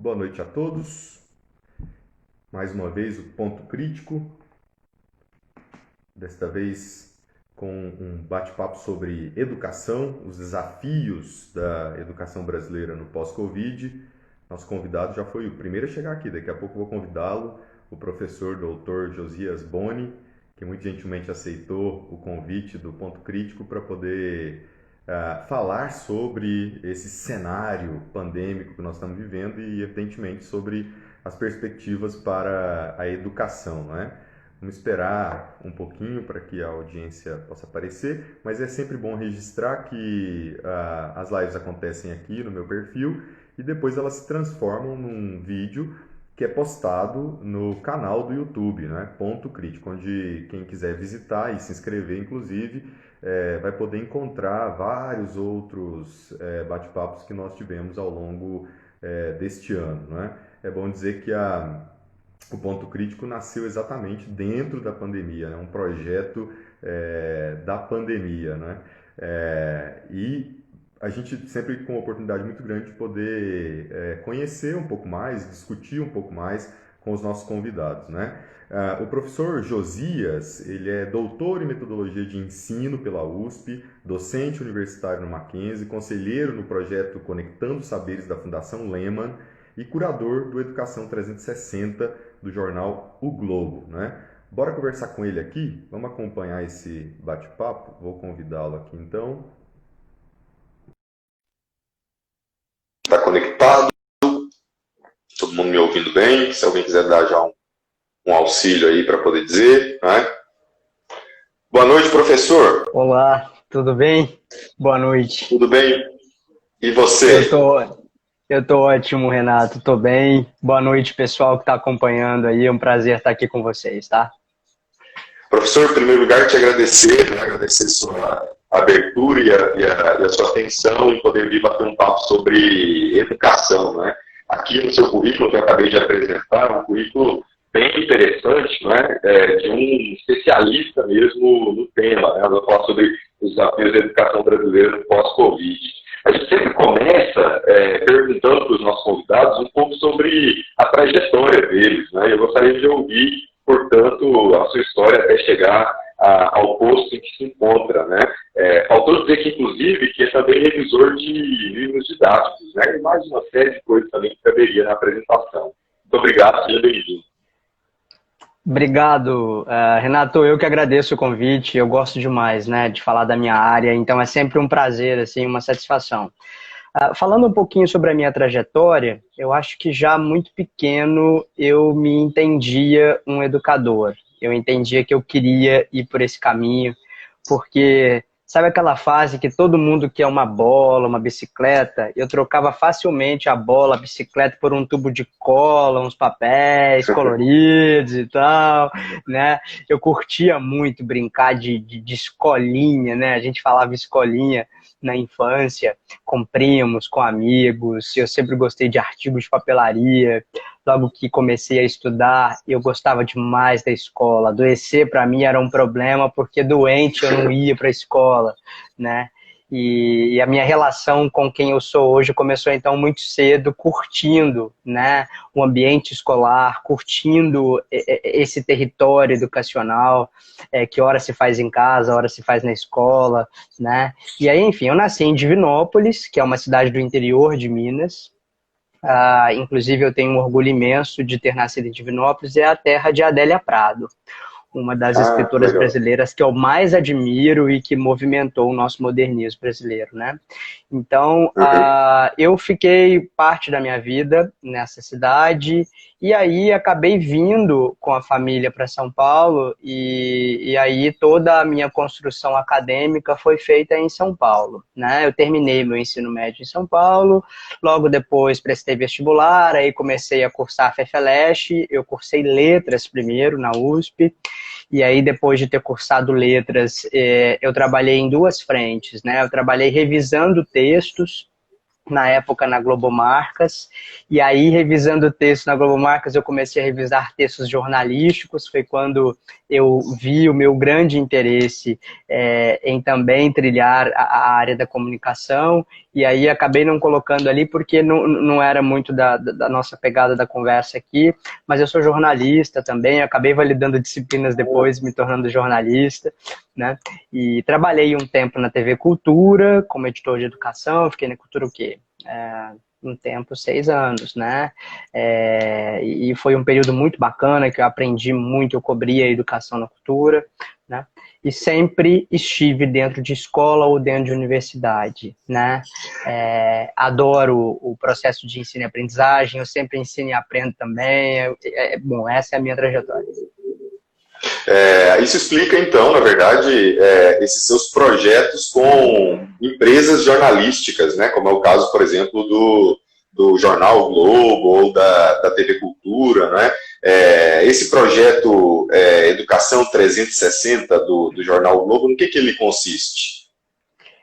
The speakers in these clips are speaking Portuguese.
Boa noite a todos. Mais uma vez o Ponto Crítico, desta vez com um bate-papo sobre educação, os desafios da educação brasileira no pós-Covid. Nosso convidado já foi o primeiro a chegar aqui, daqui a pouco eu vou convidá-lo, o professor Dr. Josias Boni, que muito gentilmente aceitou o convite do Ponto Crítico para poder falar sobre esse cenário pandêmico que nós estamos vivendo e, evidentemente, sobre as perspectivas para a educação, não é? Vamos esperar um pouquinho para que a audiência possa aparecer, mas é sempre bom registrar que as lives acontecem aqui no meu perfil e depois elas se transformam num vídeo que é postado no canal do YouTube, né? Ponto Crítico, onde quem quiser visitar e se inscrever, inclusive, vai poder encontrar vários outros bate-papos que nós tivemos ao longo deste ano, né? É bom dizer que o Ponto Crítico nasceu exatamente dentro da pandemia, né? Um projeto da pandemia, né? E a gente sempre com uma oportunidade muito grande de poder conhecer um pouco mais, discutir um pouco mais com os nossos convidados, né? O professor Josias, ele é doutor em metodologia de ensino pela USP, docente universitário no Mackenzie, conselheiro no projeto Conectando Saberes da Fundação Lehman e curador do Educação 360 do jornal O Globo, né? Bora conversar com ele aqui? Vamos acompanhar esse bate-papo? Vou convidá-lo aqui então. Está conectado? Todo mundo me ouvindo bem? Se alguém quiser dar já um auxílio aí para poder dizer, né? Boa noite, professor. Olá, tudo bem? Boa noite. Tudo bem? E você? Eu tô ótimo, Renato. Tô bem. Boa noite, pessoal que está acompanhando aí. É um prazer estar aqui com vocês, tá? Professor, em primeiro lugar, te agradecer, né? Agradecer sua abertura e a sua atenção em poder vir bater um papo sobre educação, né? Aqui no seu currículo que eu acabei de apresentar, um currículo bem interessante, né? De um especialista mesmo no tema, né? Eu falo sobre os desafios da educação brasileira no pós-Covid. A gente sempre começa perguntando para os nossos convidados um pouco sobre a trajetória deles, né? Eu gostaria de ouvir, portanto, a sua história até chegar ao posto em que se encontra, né? Faltou dizer que, inclusive, que é também revisor de livros didáticos, né? E mais uma série de coisas também que caberia na apresentação. Muito obrigado, seja bem-vindo. Obrigado, Renato. Eu que agradeço o convite. Eu gosto demais, né, de falar da minha área. Então é sempre um prazer, assim, uma satisfação. Falando um pouquinho sobre a minha trajetória, eu acho que já muito pequeno eu me entendia um educador. Eu entendia que eu queria ir por esse caminho, porque sabe aquela fase que todo mundo quer uma bola, uma bicicleta? Eu trocava facilmente a bola, a bicicleta por um tubo de cola, uns papéis coloridos e tal, né? Eu curtia muito brincar de escolinha, né? A gente falava escolinha na infância, com primos, com amigos. Eu sempre gostei de artigos de papelaria. Logo que comecei a estudar, eu gostava demais da escola. Adoecer para mim era um problema, porque doente eu não ia para a escola, né? E a minha relação com quem eu sou hoje começou então muito cedo, curtindo, né, o ambiente escolar, curtindo esse território educacional, que ora se faz em casa, ora se faz na escola, né? E aí, enfim, eu nasci em Divinópolis, que é uma cidade do interior de Minas. Inclusive eu tenho um orgulho imenso de ter nascido em Divinópolis, é a terra de Adélia Prado, uma das escritoras Legal. brasileiras que eu mais admiro e que movimentou o nosso modernismo brasileiro, né? Então, Uhum. eu fiquei parte da minha vida nessa cidade e aí acabei vindo com a família para São Paulo e aí toda a minha construção acadêmica foi feita em São Paulo, né? Eu terminei meu ensino médio em São Paulo, logo depois prestei vestibular, aí comecei a cursar FFLeste, eu cursei letras primeiro na USP, e aí, depois de ter cursado letras, eu trabalhei em duas frentes, né? Eu trabalhei revisando textos, na época na Globo Marcas, e aí revisando texto na Globo Marcas eu comecei a revisar textos jornalísticos, foi quando eu vi o meu grande interesse em também trilhar a área da comunicação, e aí acabei não colocando ali porque não era muito da nossa pegada da conversa aqui, mas eu sou jornalista também, acabei validando disciplinas depois, me tornando jornalista, né? E trabalhei um tempo na TV Cultura, como editor de educação, fiquei na Cultura o quê? Um tempo, 6 anos, né? E foi um período muito bacana, que eu aprendi muito, eu cobria a educação na Cultura, né? E sempre estive dentro de escola ou dentro de universidade, né? Adoro o processo de ensino e aprendizagem, eu sempre ensino e aprendo também. Bom, essa é a minha trajetória. Isso explica, então, na verdade, esses seus projetos com empresas jornalísticas, né? Como é o caso, por exemplo, do Jornal o Globo ou da TV Cultura, né? Esse projeto Educação 360 do Jornal o Globo, no que ele consiste?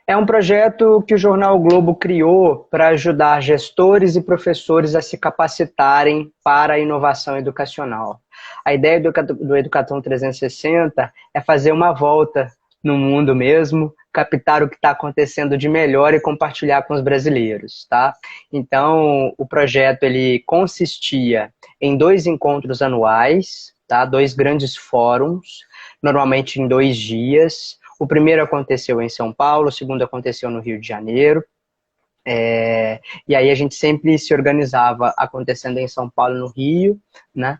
É um projeto que o Jornal o Globo criou para ajudar gestores e professores a se capacitarem para a inovação educacional. A ideia do Educação 360 é fazer uma volta no mundo mesmo, captar o que está acontecendo de melhor e compartilhar com os brasileiros, tá? Então, o projeto ele consistia em 2 encontros anuais, tá? 2 grandes fóruns, normalmente em 2 dias. O primeiro aconteceu em São Paulo, o segundo aconteceu no Rio de Janeiro. E aí a gente sempre se organizava acontecendo em São Paulo e no Rio, né?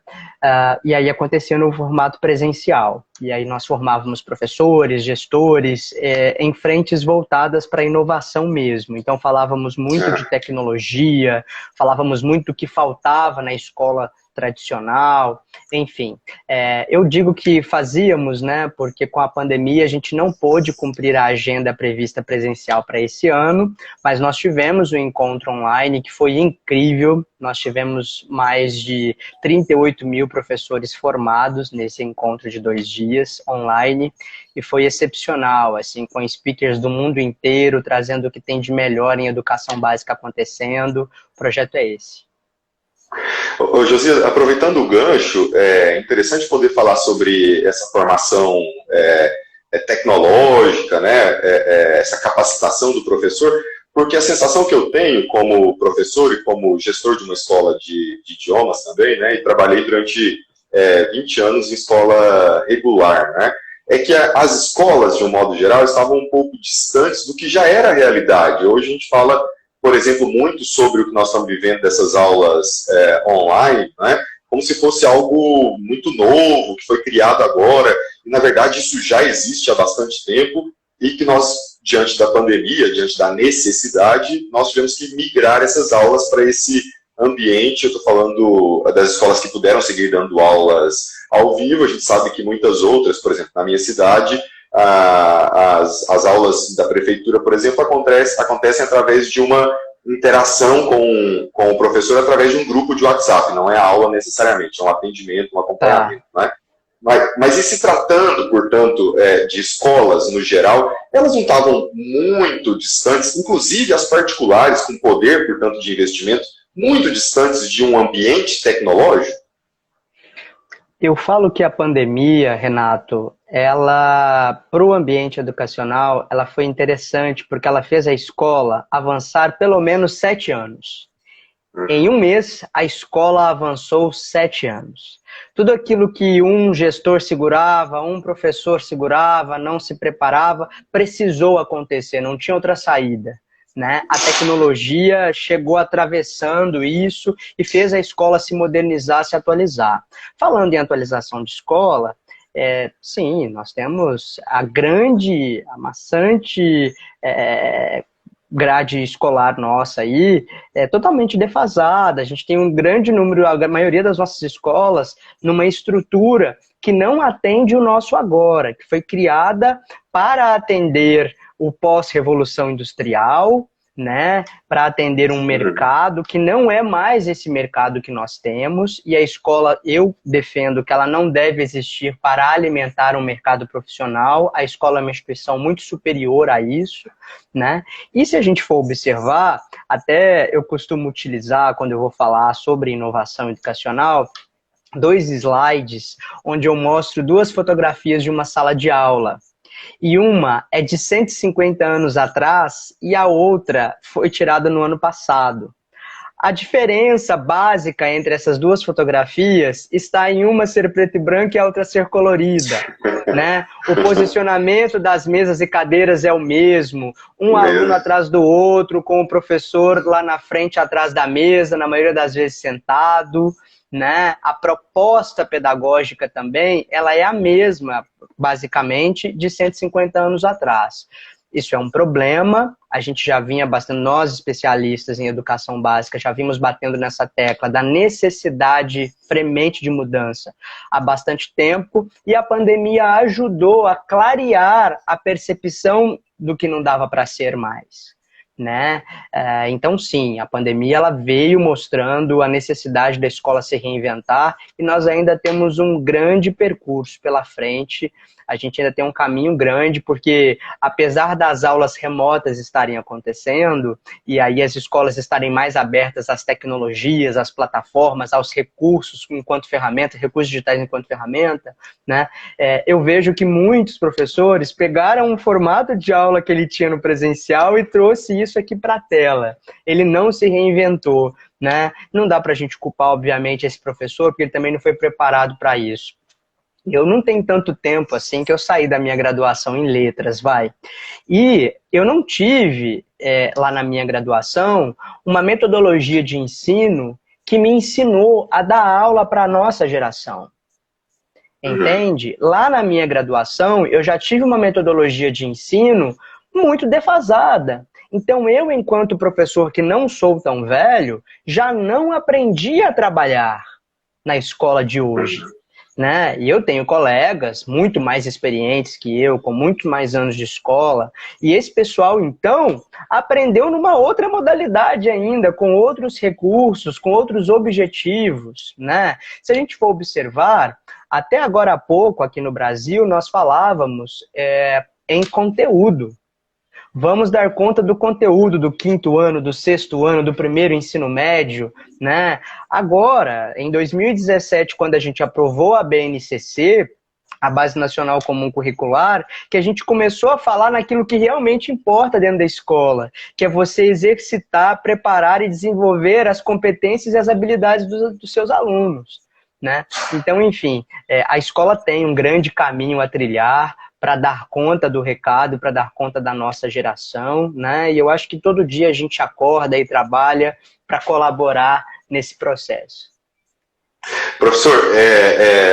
E aí acontecia no formato presencial. E aí nós formávamos professores, gestores, em frentes voltadas para a inovação mesmo. Então falávamos muito de tecnologia, falávamos muito do que faltava na escola tradicional, enfim. Eu digo que fazíamos, né, porque com a pandemia a gente não pôde cumprir a agenda prevista presencial para esse ano, mas nós tivemos um encontro online que foi incrível, nós tivemos mais de 38 mil professores formados nesse encontro de 2 dias online, e foi excepcional, assim, com speakers do mundo inteiro, trazendo o que tem de melhor em educação básica acontecendo. O projeto é esse. Ô, Josias, aproveitando o gancho, é interessante poder falar sobre essa formação tecnológica, né, essa capacitação do professor, porque a sensação que eu tenho como professor e como gestor de uma escola de idiomas também, né, e trabalhei durante 20 anos em escola regular, né, é que as escolas, de um modo geral, estavam um pouco distantes do que já era a realidade. Hoje a gente fala, por exemplo, muito sobre o que nós estamos vivendo dessas aulas online, né? Como se fosse algo muito novo, que foi criado agora, e na verdade isso já existe há bastante tempo, e que nós, diante da pandemia, diante da necessidade, nós tivemos que migrar essas aulas para esse ambiente. Eu estou falando das escolas que puderam seguir dando aulas ao vivo, a gente sabe que muitas outras, por exemplo, na minha cidade, as aulas da prefeitura, por exemplo, acontecem através de uma interação com o professor através de um grupo de WhatsApp, não é a aula necessariamente, é um atendimento, um acompanhamento, né? Mas e se tratando, portanto, de escolas no geral, elas não estavam muito distantes, inclusive as particulares, com poder, portanto, de investimento, muito distantes de um ambiente tecnológico? Eu falo que a pandemia, Renato, ela, para o ambiente educacional, ela foi interessante porque ela fez a escola avançar pelo menos 7 anos. Em um mês, a escola avançou 7 anos. Tudo aquilo que um gestor segurava, um professor segurava, não se preparava, precisou acontecer, não tinha outra saída, né? A tecnologia chegou atravessando isso e fez a escola se modernizar, se atualizar. Falando em atualização de escola, sim, nós temos a maçante grade escolar nossa aí totalmente defasada. A gente tem um grande número, a maioria das nossas escolas, numa estrutura que não atende o nosso agora, que foi criada para atender o pós-revolução industrial, né, para atender um mercado que não é mais esse mercado que nós temos, e a escola, eu defendo que ela não deve existir para alimentar um mercado profissional. A escola é uma instituição muito superior a isso, né? E se a gente for observar, até eu costumo utilizar, quando eu vou falar sobre inovação educacional, 2 slides onde eu mostro 2 fotografias de uma sala de aula. E uma é de 150 anos atrás e a outra foi tirada no ano passado. A diferença básica entre essas duas fotografias está em uma ser preto e branco e a outra ser colorida, né? O posicionamento das mesas e cadeiras é o mesmo, um aluno atrás do outro, com o professor lá na frente, atrás da mesa, na maioria das vezes sentado, né? A proposta pedagógica também, ela é a mesma, basicamente, de 150 anos atrás. Isso é um problema, a gente já vinha batendo, nós especialistas em educação básica, já vimos batendo nessa tecla da necessidade fremente de mudança há bastante tempo, e a pandemia ajudou a clarear a percepção do que não dava para ser mais, né? Então sim, a pandemia ela veio mostrando a necessidade da escola se reinventar e nós ainda temos um grande percurso pela frente. A gente ainda tem um caminho grande, porque apesar das aulas remotas estarem acontecendo, e aí as escolas estarem mais abertas às tecnologias, às plataformas, aos recursos enquanto ferramenta, recursos digitais enquanto ferramenta, né? Eu vejo que muitos professores pegaram um formato de aula que ele tinha no presencial e trouxe isso aqui para a tela. Ele não se reinventou, né? Não dá para a gente culpar, obviamente, esse professor, porque ele também não foi preparado para isso. Eu não tenho tanto tempo assim que eu saí da minha graduação em letras, vai. E eu não tive, lá na minha graduação, uma metodologia de ensino que me ensinou a dar aula para a nossa geração. Entende? Lá na minha graduação, eu já tive uma metodologia de ensino muito defasada. Então, eu, enquanto professor que não sou tão velho, já não aprendi a trabalhar na escola de hoje, né? E eu tenho colegas muito mais experientes que eu, com muito mais anos de escola, e esse pessoal, então, aprendeu numa outra modalidade ainda, com outros recursos, com outros objetivos, né? Se a gente for observar, até agora há pouco, aqui no Brasil, nós falávamos em conteúdo. Vamos dar conta do conteúdo do 5º ano, do 6º ano, do primeiro ensino médio, né? Agora, em 2017, quando a gente aprovou a BNCC, a Base Nacional Comum Curricular, que a gente começou a falar naquilo que realmente importa dentro da escola, que é você exercitar, preparar e desenvolver as competências e as habilidades dos seus alunos, né? Então, enfim, a escola tem um grande caminho a trilhar para dar conta do recado, para dar conta da nossa geração, né? E eu acho que todo dia a gente acorda e trabalha para colaborar nesse processo. Professor,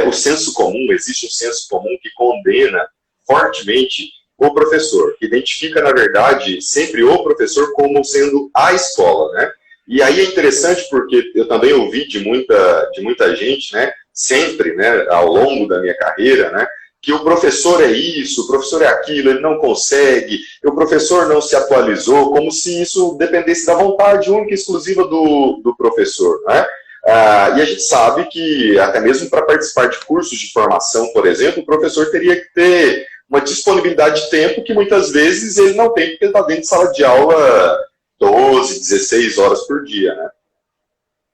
o senso comum, existe um senso comum que condena fortemente o professor, que identifica, na verdade, sempre o professor como sendo a escola, né? E aí é interessante porque eu também ouvi de muita gente, né, sempre, né, ao longo da minha carreira, né, que o professor é isso, o professor é aquilo, ele não consegue, o professor não se atualizou, como se isso dependesse da vontade única e exclusiva do professor, né? E a gente sabe que até mesmo para participar de cursos de formação, por exemplo, o professor teria que ter uma disponibilidade de tempo que muitas vezes ele não tem, porque ele está dentro de sala de aula 12, 16 horas por dia,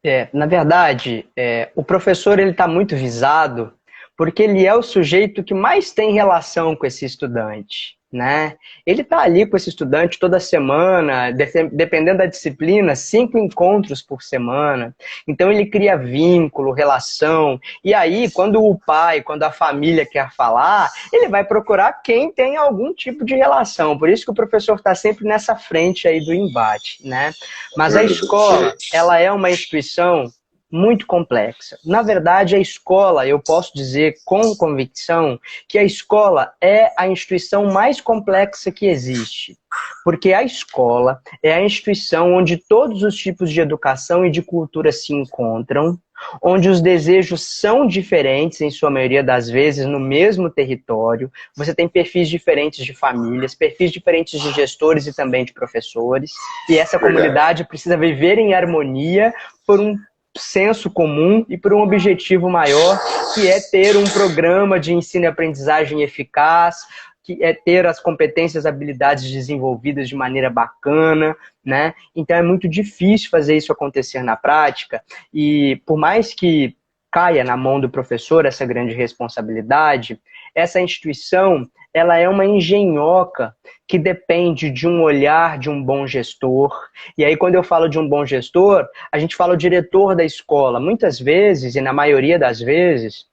né? Na verdade, o professor ele está muito visado porque ele é o sujeito que mais tem relação com esse estudante, né? Ele está ali com esse estudante toda semana, dependendo da disciplina, 5 encontros por semana. Então ele cria vínculo, relação. E aí, quando o pai, quando a família quer falar, ele vai procurar quem tem algum tipo de relação. Por isso que o professor está sempre nessa frente aí do embate, né? Mas a escola, ela é uma instituição muito complexa. Na verdade, a escola, eu posso dizer com convicção, que a escola é a instituição mais complexa que existe. Porque a escola é a instituição onde todos os tipos de educação e de cultura se encontram, onde os desejos são diferentes, em sua maioria das vezes, no mesmo território. Você tem perfis diferentes de famílias, perfis diferentes de gestores e também de professores. E essa comunidade precisa viver em harmonia por um senso comum e por um objetivo maior, que é ter um programa de ensino e aprendizagem eficaz, que é ter as competências e habilidades desenvolvidas de maneira bacana, né? Então é muito difícil fazer isso acontecer na prática, e por mais que caia na mão do professor essa grande responsabilidade, essa instituição, ela é uma engenhoca que depende de um olhar de um bom gestor. E aí, quando eu falo de um bom gestor, a gente fala o diretor da escola. Muitas vezes, e na maioria das vezes,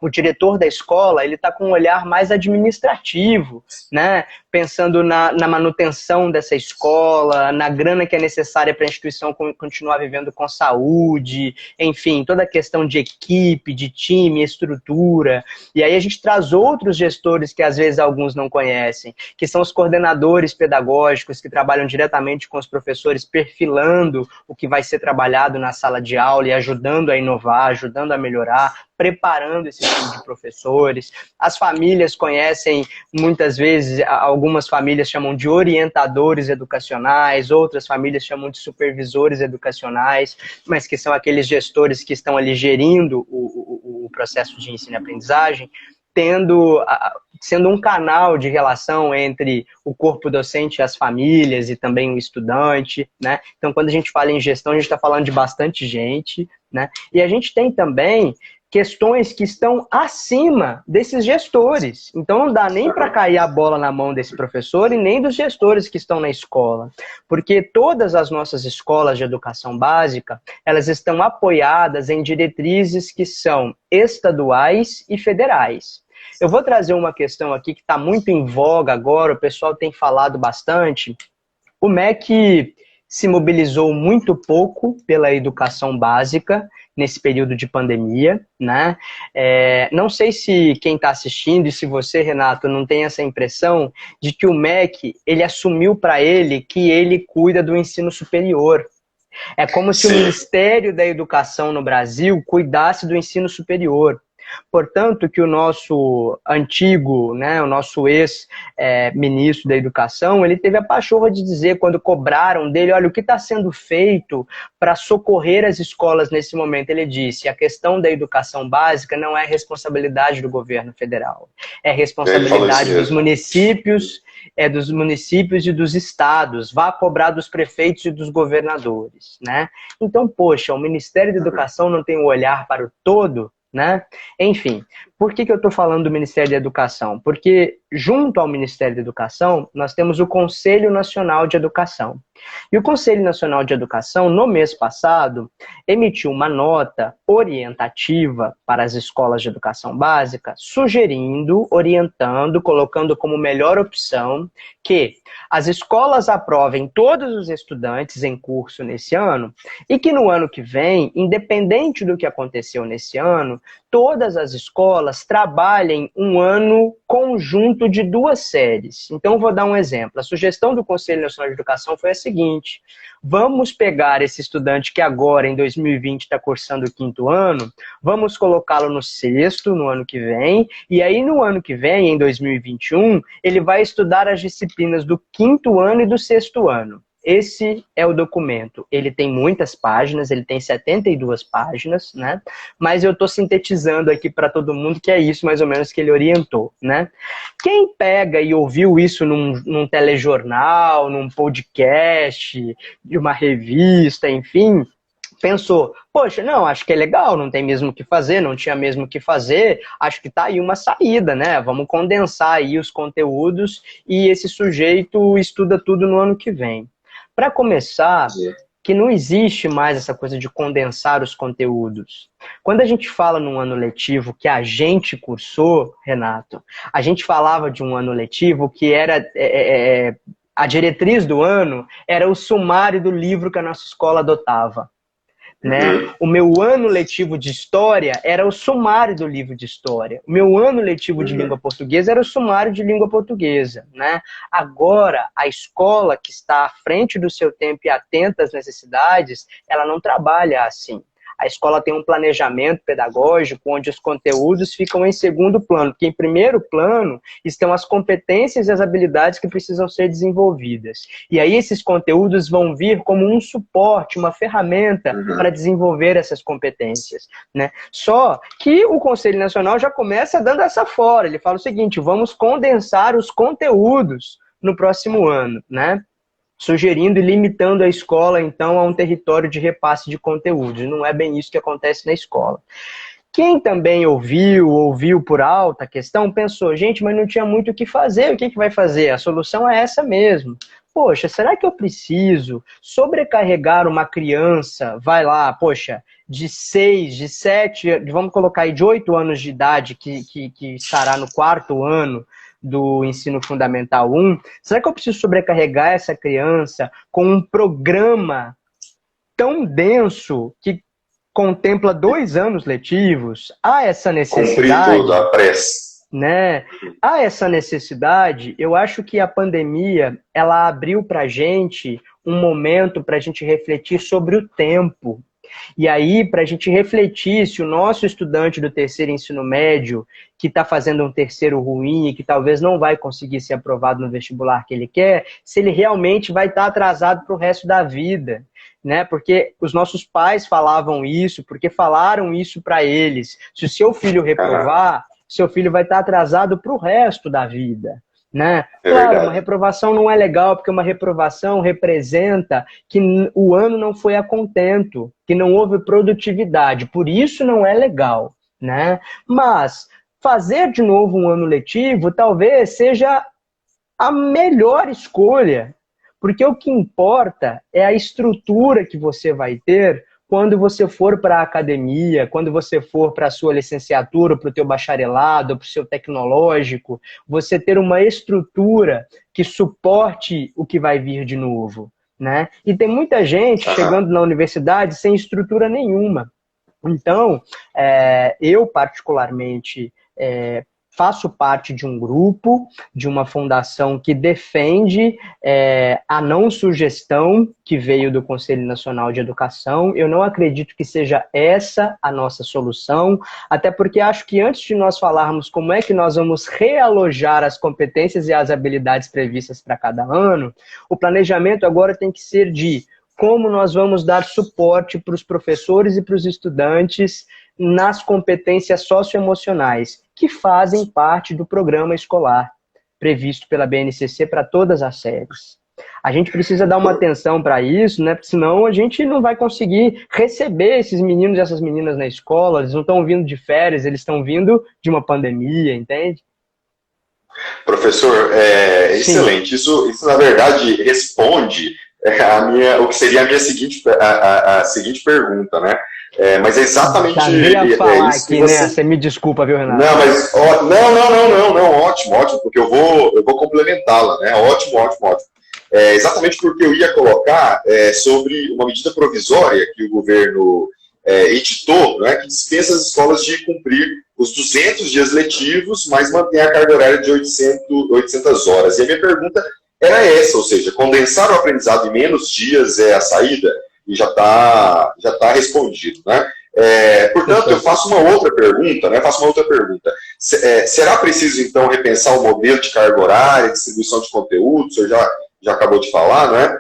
o diretor da escola, ele está com um olhar mais administrativo, né? Pensando na manutenção dessa escola, na grana que é necessária para a instituição continuar vivendo com saúde, enfim, toda a questão de equipe, de time, estrutura. E aí a gente traz outros gestores que às vezes alguns não conhecem, que são os coordenadores pedagógicos que trabalham diretamente com os professores, perfilando o que vai ser trabalhado na sala de aula e ajudando a inovar, ajudando a melhorar, preparando esse time de professores. As famílias conhecem, muitas vezes, algumas famílias chamam de orientadores educacionais, outras famílias chamam de supervisores educacionais, mas que são aqueles gestores que estão ali gerindo o processo de ensino e aprendizagem, sendo um canal de relação entre o corpo docente e as famílias e também o estudante, né? Então, quando a gente fala em gestão, a gente está falando de bastante gente, né? E a gente tem também questões que estão acima desses gestores. Então não dá nem para cair a bola na mão desse professor e nem dos gestores que estão na escola. Porque todas as nossas escolas de educação básica, elas estão apoiadas em diretrizes que são estaduais e federais. Eu vou trazer uma questão aqui que está muito em voga agora, o pessoal tem falado bastante. O MEC se mobilizou muito pouco pela educação básica nesse período de pandemia, né? Não sei se quem está assistindo e se você, Renato, não tem essa impressão de que o MEC, ele assumiu para ele que ele cuida do ensino superior. É como se o Ministério da Educação no Brasil cuidasse do ensino superior. Portanto, que o nosso antigo, né, o nosso ex-ministro da Educação, ele teve a pachorra de dizer, quando cobraram dele, olha, o que está sendo feito para socorrer as escolas nesse momento? Ele disse, a questão da educação básica não é responsabilidade do governo federal, é responsabilidade dos municípios, dos municípios e dos estados, vá cobrar dos prefeitos e dos governadores, né? Então, poxa, o Ministério da Educação não tem um olhar para o todo, né? Enfim, por que eu estou falando do Ministério da Educação? Porque junto ao Ministério da Educação, nós temos o Conselho Nacional de Educação. E o Conselho Nacional de Educação, no mês passado, emitiu uma nota orientativa para as escolas de educação básica, sugerindo, orientando, colocando como melhor opção que as escolas aprovem todos os estudantes em curso nesse ano e que no ano que vem, independente do que aconteceu nesse ano, todas as escolas trabalhem um ano conjunto de 2 séries. Então, vou dar um exemplo. A sugestão do Conselho Nacional de Educação foi a seguinte: vamos pegar esse estudante que agora, em 2020, está cursando o 5º ano, vamos colocá-lo no 6º, no ano que vem, e aí no ano que vem, em 2021, ele vai estudar as disciplinas do 5º ano e do 6º ano. Esse é o documento. Ele tem muitas páginas, ele tem 72 páginas, né? Mas eu estou sintetizando aqui para todo mundo que é isso mais ou menos que ele orientou, né? Quem pega e ouviu isso num telejornal, num podcast, de uma revista, enfim, pensou, poxa, não, acho que é legal, não tem mesmo o que fazer, não tinha mesmo o que fazer, acho que tá aí uma saída, né? Vamos condensar aí os conteúdos e esse sujeito estuda tudo no ano que vem. Para começar, que não existe mais essa coisa de condensar os conteúdos. Quando a gente fala num ano letivo que a gente cursou, Renato, a gente falava de um ano letivo que era... a diretriz do ano era o sumário do livro que a nossa escola adotava. Né? O meu ano letivo de história era o sumário do livro de história. O meu ano letivo de língua portuguesa era o sumário de língua portuguesa. Né? Agora, a escola que está à frente do seu tempo e atenta às necessidades, ela não trabalha assim. A escola tem um planejamento pedagógico onde os conteúdos ficam em segundo plano, porque em primeiro plano estão as competências e as habilidades que precisam ser desenvolvidas. E aí esses conteúdos vão vir como um suporte, uma ferramenta para desenvolver essas competências. Né? Só que o Conselho Nacional já começa dando essa fora. Ele fala o seguinte, vamos condensar os conteúdos no próximo ano, né? Sugerindo e limitando a escola, então, a um território de repasse de conteúdos. Não é bem isso que acontece na escola. Quem também ouviu por alta a questão, pensou, gente, mas não tinha muito o que fazer, o que vai fazer? A solução é essa mesmo. Poxa, será que eu preciso sobrecarregar uma criança, vai lá, poxa, de 6, de 7, vamos colocar aí de 8 anos de idade, que estará no 4º ano do ensino fundamental 1, será que eu preciso sobrecarregar essa criança com um programa tão denso que contempla 2 anos letivos? Há essa necessidade. Cumprir tudo, a pressa. Né? Há essa necessidade. Eu acho que a pandemia, ela abriu para a gente um momento para a gente refletir sobre o tempo. E aí, para a gente refletir se o nosso estudante do 3º ensino médio, que está fazendo um 3º ruim e que talvez não vai conseguir ser aprovado no vestibular que ele quer, se ele realmente vai estar atrasado para o resto da vida. Né? Porque os nossos pais falavam isso, porque falaram isso para eles. Se o seu filho reprovar, seu filho vai estar atrasado para o resto da vida. Né? Claro, uma reprovação não é legal, porque uma reprovação representa que o ano não foi a contento, que não houve produtividade, por isso não é legal. Né? Mas fazer de novo um ano letivo talvez seja a melhor escolha, porque o que importa é a estrutura que você vai ter quando você for para a academia, quando você for para a sua licenciatura, para o teu bacharelado, para o seu tecnológico, você ter uma estrutura que suporte o que vai vir de novo. Né? E tem muita gente chegando na universidade sem estrutura nenhuma. Então, eu particularmente faço parte de um grupo, de uma fundação que defende a não sugestão que veio do Conselho Nacional de Educação. Eu não acredito que seja essa a nossa solução, até porque acho que antes de nós falarmos como é que nós vamos realojar as competências e as habilidades previstas para cada ano, o planejamento agora tem que ser de como nós vamos dar suporte para os professores e para os estudantes nas competências socioemocionais, que fazem parte do programa escolar previsto pela BNCC para todas as séries. A gente precisa dar uma atenção para isso, né? Porque senão a gente não vai conseguir receber esses meninos e essas meninas na escola, eles não estão vindo de férias, eles estão vindo de uma pandemia, entende? Professor, excelente. Isso, na verdade, responde o que seria a minha seguinte pergunta, né? Mas é exatamente já ia falar isso aqui, você... né? Você me desculpa, viu, Renato? Não, mas não, ótimo, porque eu vou complementá-la, né? Ótimo. Exatamente porque eu ia colocar sobre uma medida provisória que o governo editou, né, que dispensa as escolas de cumprir os 200 dias letivos, mas mantém a carga horária de 800 horas. E a minha pergunta era essa, ou seja, condensar o aprendizado em menos dias é a saída? E já tá respondido, né? Portanto, eu faço uma outra pergunta, né? Será preciso, então, repensar o modelo de carga horária, distribuição de conteúdo? O senhor já acabou de falar, né?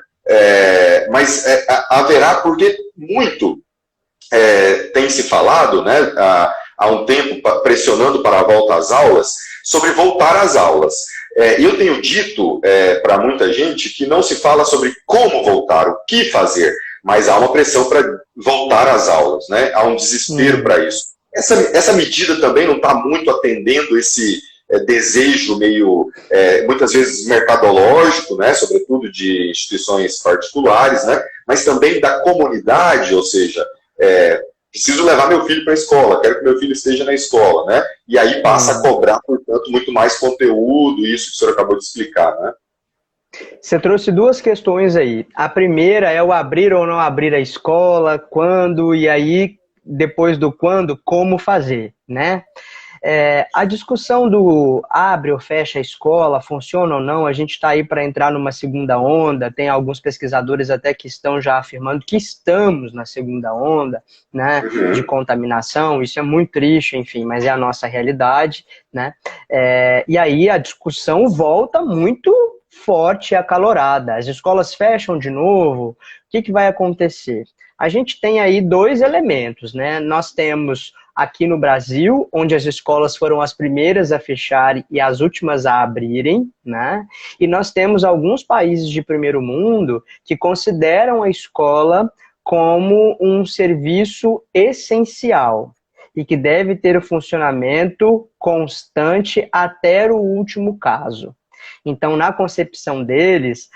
Mas haverá, porque muito tem se falado, né, há um tempo, pressionando para a volta às aulas, sobre voltar às aulas. Eu tenho dito para muita gente que não se fala sobre como voltar, o que fazer, mas há uma pressão para voltar às aulas, né? Há um desespero para isso. Essa medida também não está muito atendendo esse desejo meio, muitas vezes, mercadológico, né? Sobretudo de instituições particulares, né? Mas também da comunidade, ou seja, preciso levar meu filho para a escola, quero que meu filho esteja na escola, né? E aí passa a cobrar, portanto, muito mais conteúdo, isso que o senhor acabou de explicar, né? Você trouxe duas questões aí. A primeira é o abrir ou não abrir a escola, quando, e aí, depois do quando, como fazer, né? A discussão do abre ou fecha a escola, funciona ou não, a gente está aí para entrar numa segunda onda, tem alguns pesquisadores até que estão já afirmando que estamos na segunda onda, né, de contaminação, isso é muito triste, enfim, mas é a nossa realidade, né? E aí a discussão volta muito forte e acalorada. As escolas fecham de novo, o que vai acontecer? A gente tem aí dois elementos, né? Nós temos aqui no Brasil, onde as escolas foram as primeiras a fechar e as últimas a abrirem, né? E nós temos alguns países de primeiro mundo que consideram a escola como um serviço essencial. e que deve ter o funcionamento constante até o último caso. Então, na concepção deles,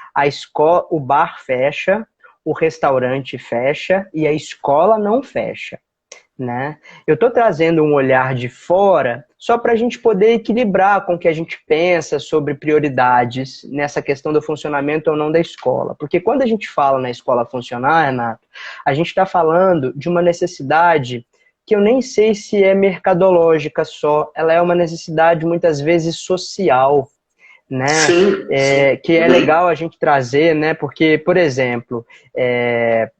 o bar fecha, o restaurante fecha e a escola não fecha, né? Eu estou trazendo um olhar de fora só para a gente poder equilibrar com o que a gente pensa sobre prioridades nessa questão do funcionamento ou não da escola. Porque quando a gente fala na escola funcionar, Renato, a gente está falando de uma necessidade que eu nem sei se é mercadológica só, ela é uma necessidade muitas vezes social, né? Sim, sim. Que é legal a gente trazer, né? Porque, por exemplo,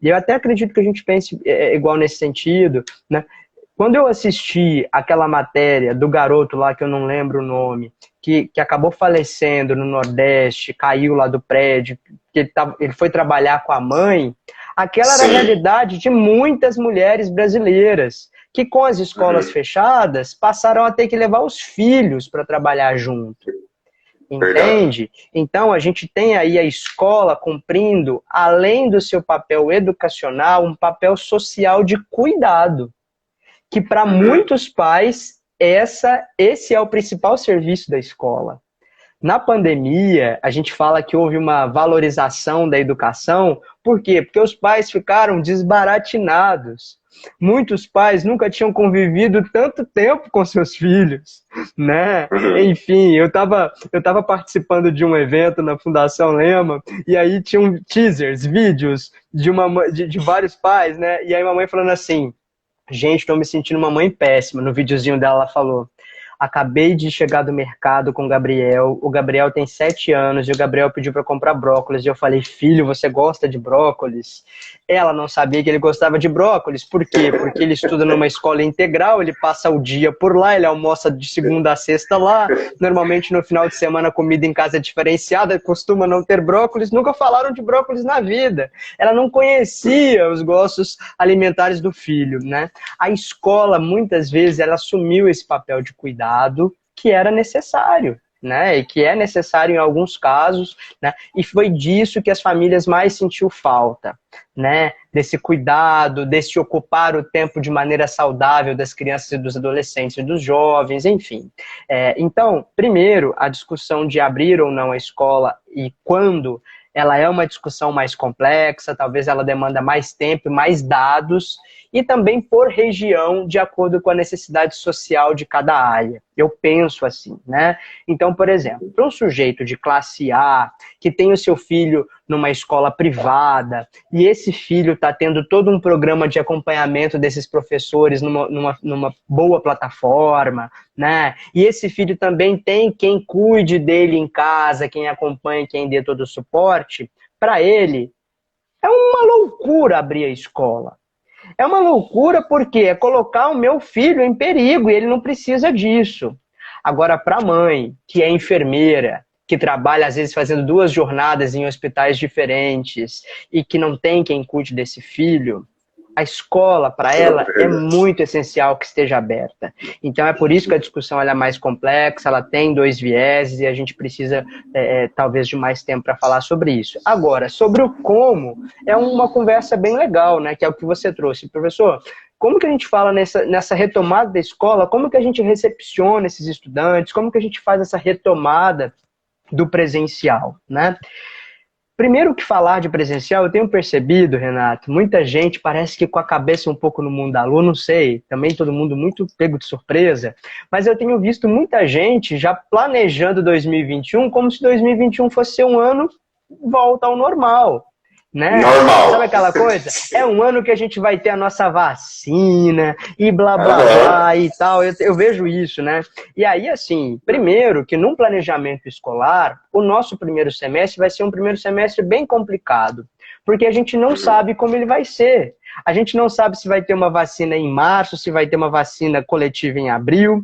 eu até acredito que a gente pense igual nesse sentido, né? Quando eu assisti aquela matéria do garoto lá, que eu não lembro o nome, que acabou falecendo no Nordeste, caiu lá do prédio, que ele foi trabalhar com a mãe, aquela era a realidade de muitas mulheres brasileiras, que com as escolas fechadas passaram a ter que levar os filhos para trabalhar junto. Entende? Então, a gente tem aí a escola cumprindo, além do seu papel educacional, um papel social de cuidado, que para muitos pais, esse é o principal serviço da escola. Na pandemia, a gente fala que houve uma valorização da educação. Por quê? Porque os pais ficaram desbaratinados. Muitos pais nunca tinham convivido tanto tempo com seus filhos, né? Enfim, eu tava participando de um evento na Fundação Lema e aí tinham teasers, vídeos de vários pais, né? E aí a mamãe falando assim, gente, estou me sentindo uma mãe péssima. No videozinho dela, ela falou, acabei de chegar do mercado com o Gabriel tem 7 anos, e o Gabriel pediu para comprar brócolis, e eu falei, filho, você gosta de brócolis? Ela não sabia que ele gostava de brócolis, por quê? Porque ele estuda numa escola integral, ele passa o dia por lá, ele almoça de segunda a sexta lá, normalmente no final de semana a comida em casa é diferenciada, costuma não ter brócolis, nunca falaram de brócolis na vida. Ela não conhecia os gostos alimentares do filho, né? A escola, muitas vezes, ela assumiu esse papel de cuidado que era necessário, né? E que é necessário em alguns casos, né? E foi disso que as famílias mais sentiu falta, né? Desse cuidado, desse ocupar o tempo de maneira saudável das crianças e dos adolescentes e dos jovens, enfim. Então, primeiro, a discussão de abrir ou não a escola e quando ela é uma discussão mais complexa, talvez ela demanda mais tempo, mais dados, e também por região, de acordo com a necessidade social de cada área. Eu penso assim, né? Então, por exemplo, para um sujeito de classe A, que tem o seu filho numa escola privada, e esse filho está tendo todo um programa de acompanhamento desses professores numa boa plataforma, né? E esse filho também tem quem cuide dele em casa, quem acompanhe, quem dê todo o suporte, para ele é uma loucura abrir a escola. É uma loucura porque é colocar o meu filho em perigo e ele não precisa disso. Agora, para a mãe, que é enfermeira, que trabalha às vezes fazendo 2 jornadas em hospitais diferentes e que não tem quem cuide desse filho, a escola, para ela, é muito essencial que esteja aberta. Então, é por isso que a discussão ela é mais complexa, ela tem 2 vieses e a gente precisa, talvez, de mais tempo para falar sobre isso. Agora, sobre o como, é uma conversa bem legal, né? Que é o que você trouxe. Professor, como que a gente fala nessa retomada da escola? Como que a gente recepciona esses estudantes? Como que a gente faz essa retomada do presencial, né? Primeiro que falar de presencial, eu tenho percebido, Renato, muita gente parece que com a cabeça um pouco no mundo da lua, não sei, também todo mundo muito pego de surpresa, mas eu tenho visto muita gente já planejando 2021 como se 2021 fosse um ano volta ao normal. Né? Normal. Sabe aquela coisa? É um ano que a gente vai ter a nossa vacina e blá, blá, blá e tal. Eu vejo isso, né? E aí, assim, primeiro que num planejamento escolar, o nosso primeiro semestre vai ser um primeiro semestre bem complicado, porque a gente não sabe como ele vai ser. A gente não sabe se vai ter uma vacina em março, se vai ter uma vacina coletiva em abril,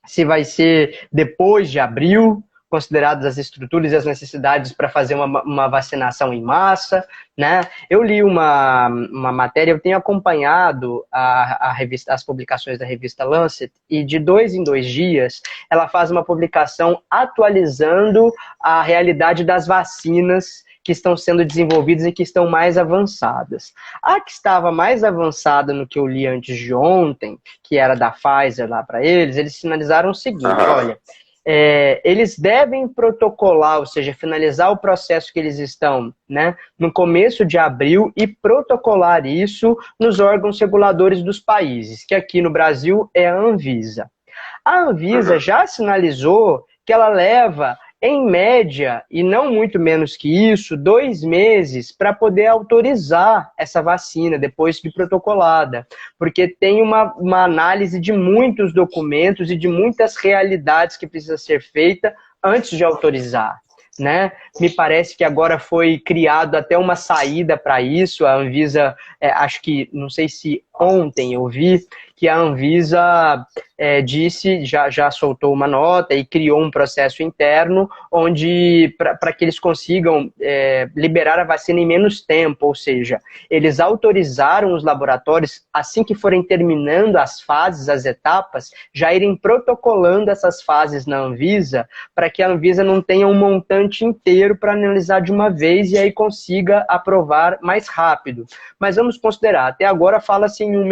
se vai ser depois de abril, consideradas as estruturas e as necessidades para fazer uma vacinação em massa, né? Eu li uma matéria, eu tenho acompanhado as publicações da revista Lancet, e de 2 em 2 dias ela faz uma publicação atualizando a realidade das vacinas que estão sendo desenvolvidas e que estão mais avançadas. A que estava mais avançada no que eu li antes de ontem, que era da Pfizer lá para eles sinalizaram o seguinte, olha, eles devem protocolar, ou seja, finalizar o processo que eles estão, né, no começo de abril e protocolar isso nos órgãos reguladores dos países, que aqui no Brasil é a Anvisa. A Anvisa já sinalizou que ela leva, em média, e não muito menos que isso, 2 meses para poder autorizar essa vacina depois de protocolada, porque tem uma análise de muitos documentos e de muitas realidades que precisa ser feita antes de autorizar, né? Me parece que agora foi criado até uma saída para isso. A Anvisa, acho que, não sei se ontem eu vi, que a Anvisa disse, já soltou uma nota e criou um processo interno onde, para que eles consigam liberar a vacina em menos tempo, ou seja, eles autorizaram os laboratórios, assim que forem terminando as fases, as etapas, já irem protocolando essas fases na Anvisa, para que a Anvisa não tenha um montante inteiro para analisar de uma vez e aí consiga aprovar mais rápido. Mas vamos considerar, até agora fala-se em um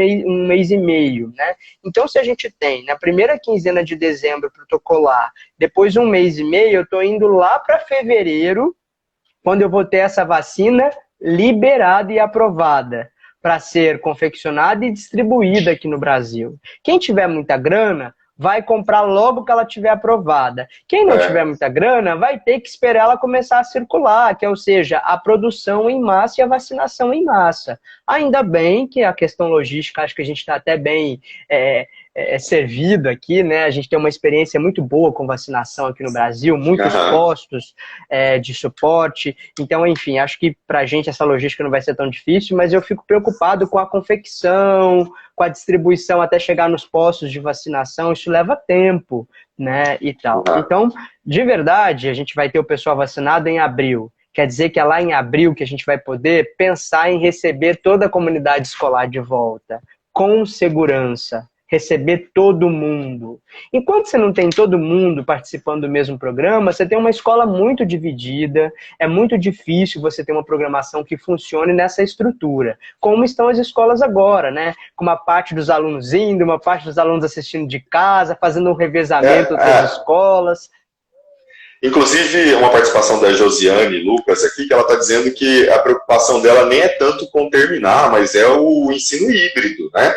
mês e meio, né? Então, se a gente tem na primeira quinzena de dezembro protocolar, depois 1 mês e meio, eu estou indo lá para fevereiro, quando eu vou ter essa vacina liberada e aprovada para ser confeccionada e distribuída aqui no Brasil. Quem tiver muita grana vai comprar logo que ela tiver aprovada. Quem não tiver muita grana vai ter que esperar ela começar a circular, que é, ou seja, a produção em massa e a vacinação em massa. Ainda bem que a questão logística, acho que a gente está até bem servido aqui, né? A gente tem uma experiência muito boa com vacinação aqui no Brasil, muitos postos de suporte. Então, enfim, acho que para a gente essa logística não vai ser tão difícil, mas eu fico preocupado com a confecção, com a distribuição até chegar nos postos de vacinação. Isso leva tempo, né? E tal. Então, de verdade, a gente vai ter o pessoal vacinado em abril. Quer dizer que é lá em abril que a gente vai poder pensar em receber toda a comunidade escolar de volta, com segurança, receber todo mundo. Enquanto você não tem todo mundo participando do mesmo programa, você tem uma escola muito dividida, é muito difícil você ter uma programação que funcione nessa estrutura, como estão as escolas agora, né? Com uma parte dos alunos indo, uma parte dos alunos assistindo de casa, fazendo um revezamento das escolas. Inclusive, uma participação da Josiane Lucas aqui, que ela está dizendo que a preocupação dela nem é tanto com terminar, mas é o ensino híbrido, né?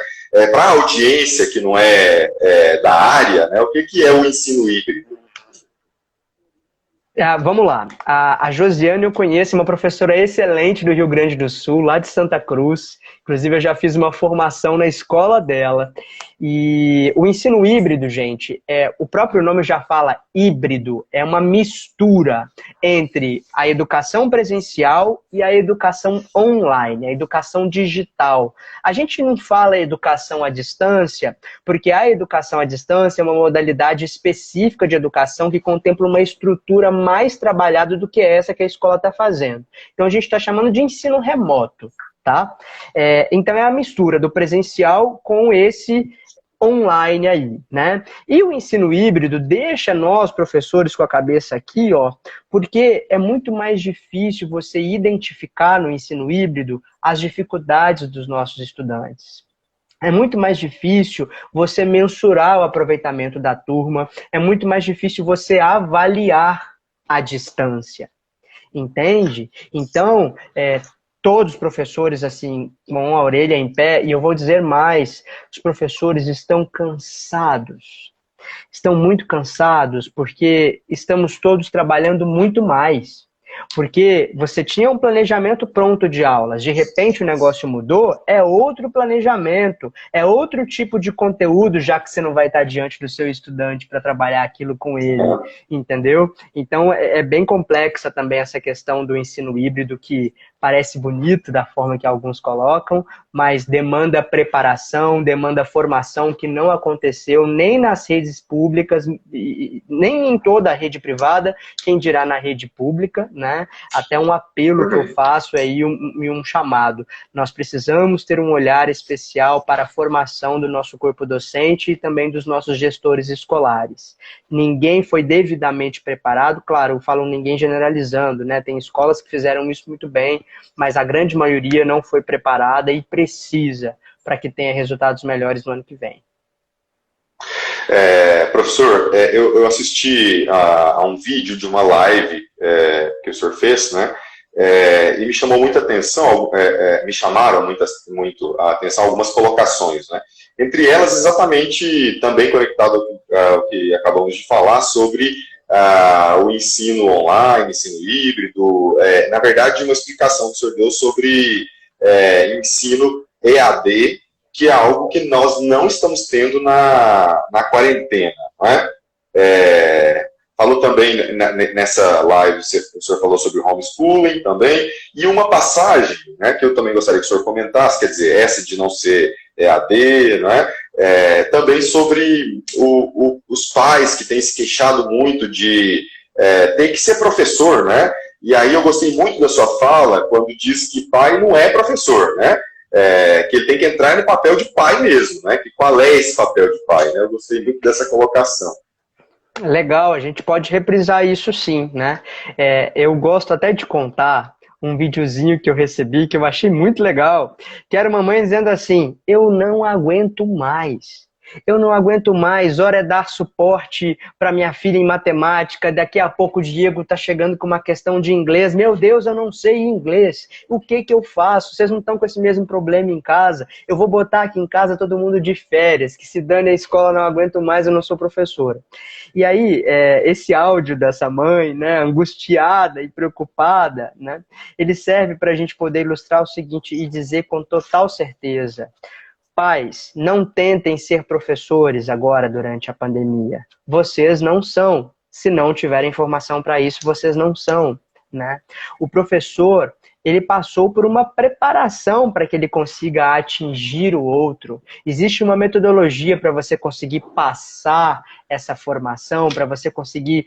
Para a audiência que não é da área, né, o que é o ensino híbrido? Vamos lá. A Josiane eu conheço, uma professora excelente do Rio Grande do Sul, lá de Santa Cruz. Inclusive, eu já fiz uma formação na escola dela. E o ensino híbrido, gente, o próprio nome já fala híbrido, é uma mistura entre a educação presencial e a educação online, a educação digital. A gente não fala educação à distância, porque a educação à distância é uma modalidade específica de educação que contempla uma estrutura mais trabalhada do que essa que a escola está fazendo. Então, a gente está chamando de ensino remoto, tá? Então, é a mistura do presencial com esse online aí, né? E o ensino híbrido deixa nós, professores, com a cabeça aqui, ó, porque é muito mais difícil você identificar no ensino híbrido as dificuldades dos nossos estudantes. É muito mais difícil você mensurar o aproveitamento da turma, é muito mais difícil você avaliar a distância, entende? Então, todos os professores, assim, com a orelha em pé, e eu vou dizer mais, os professores estão cansados. Estão muito cansados porque estamos todos trabalhando muito mais. Porque você tinha um planejamento pronto de aulas, de repente o negócio mudou, é outro planejamento, é outro tipo de conteúdo, já que você não vai estar diante do seu estudante para trabalhar aquilo com ele, entendeu? Então é bem complexa também essa questão do ensino híbrido, que parece bonito da forma que alguns colocam, mas demanda preparação, demanda formação que não aconteceu nem nas redes públicas, nem em toda a rede privada, quem dirá na rede pública, né? Até um apelo que eu faço aí, um chamado. Nós precisamos ter um olhar especial para a formação do nosso corpo docente e também dos nossos gestores escolares. Ninguém foi devidamente preparado, claro, eu falo ninguém generalizando, né? Tem escolas que fizeram isso muito bem, mas a grande maioria não foi preparada e precisa para que tenha resultados melhores no ano que vem. Professor, eu assisti a um vídeo de uma live que o senhor fez, né? E me chamou muita atenção, me chamaram muito a atenção algumas colocações, né? Entre elas, exatamente, também conectado ao que acabamos de falar sobre o ensino online, ensino híbrido, na verdade, uma explicação que o senhor deu sobre ensino EAD, que é algo que nós não estamos tendo na quarentena, não é? Falou também nessa live, o senhor falou sobre homeschooling também, e uma passagem, né, que eu também gostaria que o senhor comentasse, quer dizer, essa de não ser EAD, não é? Também sobre os pais que têm se queixado muito de ter que ser professor, né? E aí eu gostei muito da sua fala quando diz que pai não é professor, né? Que ele tem que entrar no papel de pai mesmo, né? Que qual é esse papel de pai, né? Eu gostei muito dessa colocação. Legal, a gente pode reprisar isso sim, né? Eu gosto até de contar um videozinho que eu recebi que eu achei muito legal, que era uma mãe dizendo assim: eu não aguento mais. Eu não aguento mais, hora é dar suporte para minha filha em matemática, daqui a pouco o Diego está chegando com uma questão de inglês, meu Deus, eu não sei inglês, o que eu faço? Vocês não estão com esse mesmo problema em casa? Eu vou botar aqui em casa todo mundo de férias, que se dane a escola, não aguento mais, eu não sou professora. E aí, esse áudio dessa mãe, né, angustiada e preocupada, né, ele serve para a gente poder ilustrar o seguinte e dizer com total certeza: pais, não tentem ser professores agora durante a pandemia. Vocês não são. Se não tiverem formação para isso, vocês não são, né? O professor, ele passou por uma preparação para que ele consiga atingir o outro. Existe uma metodologia para você conseguir passar essa formação, para você conseguir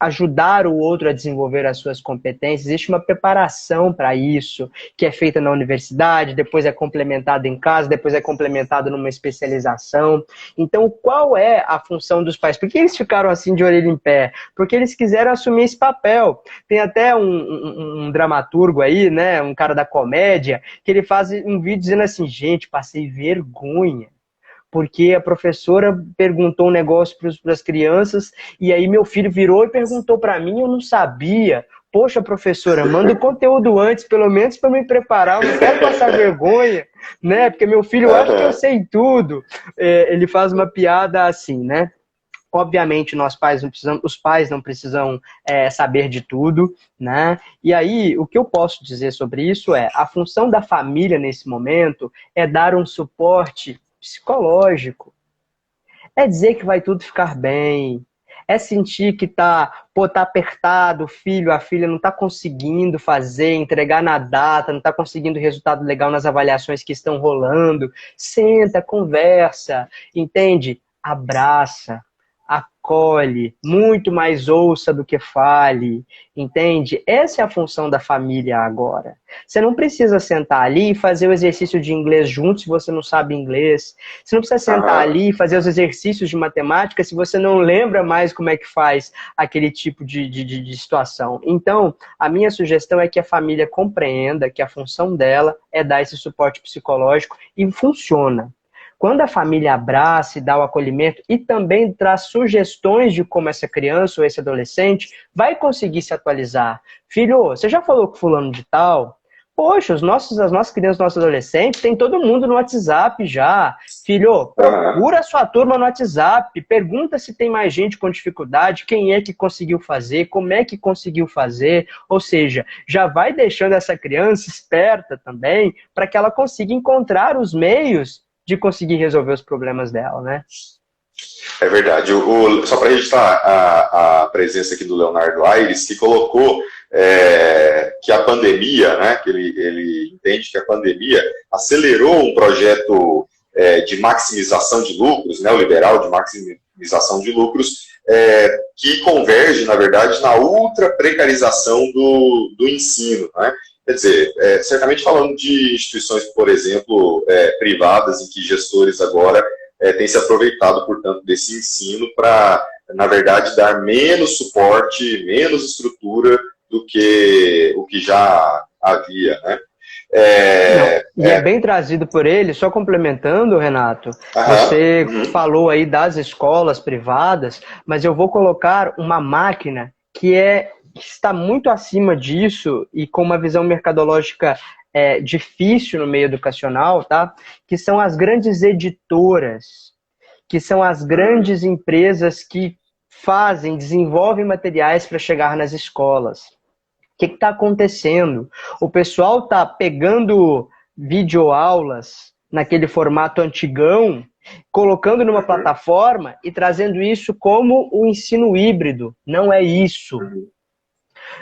ajudar o outro a desenvolver as suas competências. Existe uma preparação para isso, que é feita na universidade, depois é complementada em casa, depois é complementada numa especialização. Então, qual é a função dos pais? Por que eles ficaram assim de orelha em pé? Porque eles quiseram assumir esse papel. Tem até um dramaturgo aí, né, um cara da comédia, que ele faz um vídeo dizendo assim: gente, passei vergonha, porque a professora perguntou um negócio para as crianças, e aí meu filho virou e perguntou para mim, eu não sabia. Poxa, professora, manda o conteúdo antes, pelo menos para me preparar, eu não quero passar vergonha, né? Porque meu filho acha que eu sei tudo. Ele faz uma piada assim, né? Obviamente, os pais não precisam saber de tudo, né? E aí, o que eu posso dizer sobre isso a função da família nesse momento é dar um suporte psicológico, é dizer que vai tudo ficar bem, é sentir que tá apertado, o filho, a filha não tá conseguindo fazer, entregar na data, não tá conseguindo resultado legal nas avaliações que estão rolando. Senta, conversa, entende? Abraça, acolhe, muito mais ouça do que fale, entende? Essa é a função da família agora. Você não precisa sentar ali e fazer o exercício de inglês junto se você não sabe inglês. Você não precisa sentar ali e fazer os exercícios de matemática se você não lembra mais como é que faz aquele tipo de situação. Então, a minha sugestão é que a família compreenda que a função dela é dar esse suporte psicológico e funciona. Quando a família abraça e dá o acolhimento e também traz sugestões de como essa criança ou esse adolescente vai conseguir se atualizar. Filho, você já falou com fulano de tal? Poxa, as nossas crianças, nossos adolescentes, tem todo mundo no WhatsApp já. Filho, procura a sua turma no WhatsApp, pergunta se tem mais gente com dificuldade, quem é que conseguiu fazer, como é que conseguiu fazer. Ou seja, já vai deixando essa criança esperta também para que ela consiga encontrar os meios de conseguir resolver os problemas dela, né? É verdade. Só para registrar a presença aqui do Leonardo Aires, que colocou que a pandemia, né, que ele entende que a pandemia acelerou um projeto de maximização de lucros, neoliberal de maximização de lucros, que converge, na verdade, na ultra precarização do ensino, né? Quer dizer, certamente falando de instituições, por exemplo, privadas, em que gestores agora têm se aproveitado, portanto, desse ensino para, na verdade, dar menos suporte, menos estrutura do que o que já havia, né? É bem trazido por ele, só complementando, Renato, você falou aí das escolas privadas, mas eu vou colocar uma máquina que está muito acima disso e com uma visão mercadológica difícil no meio educacional, tá? Que são as grandes editoras, que são as grandes empresas que desenvolvem materiais para chegar nas escolas. O que está acontecendo? O pessoal está pegando videoaulas naquele formato antigão, colocando numa plataforma e trazendo isso como um ensino híbrido. Não é isso.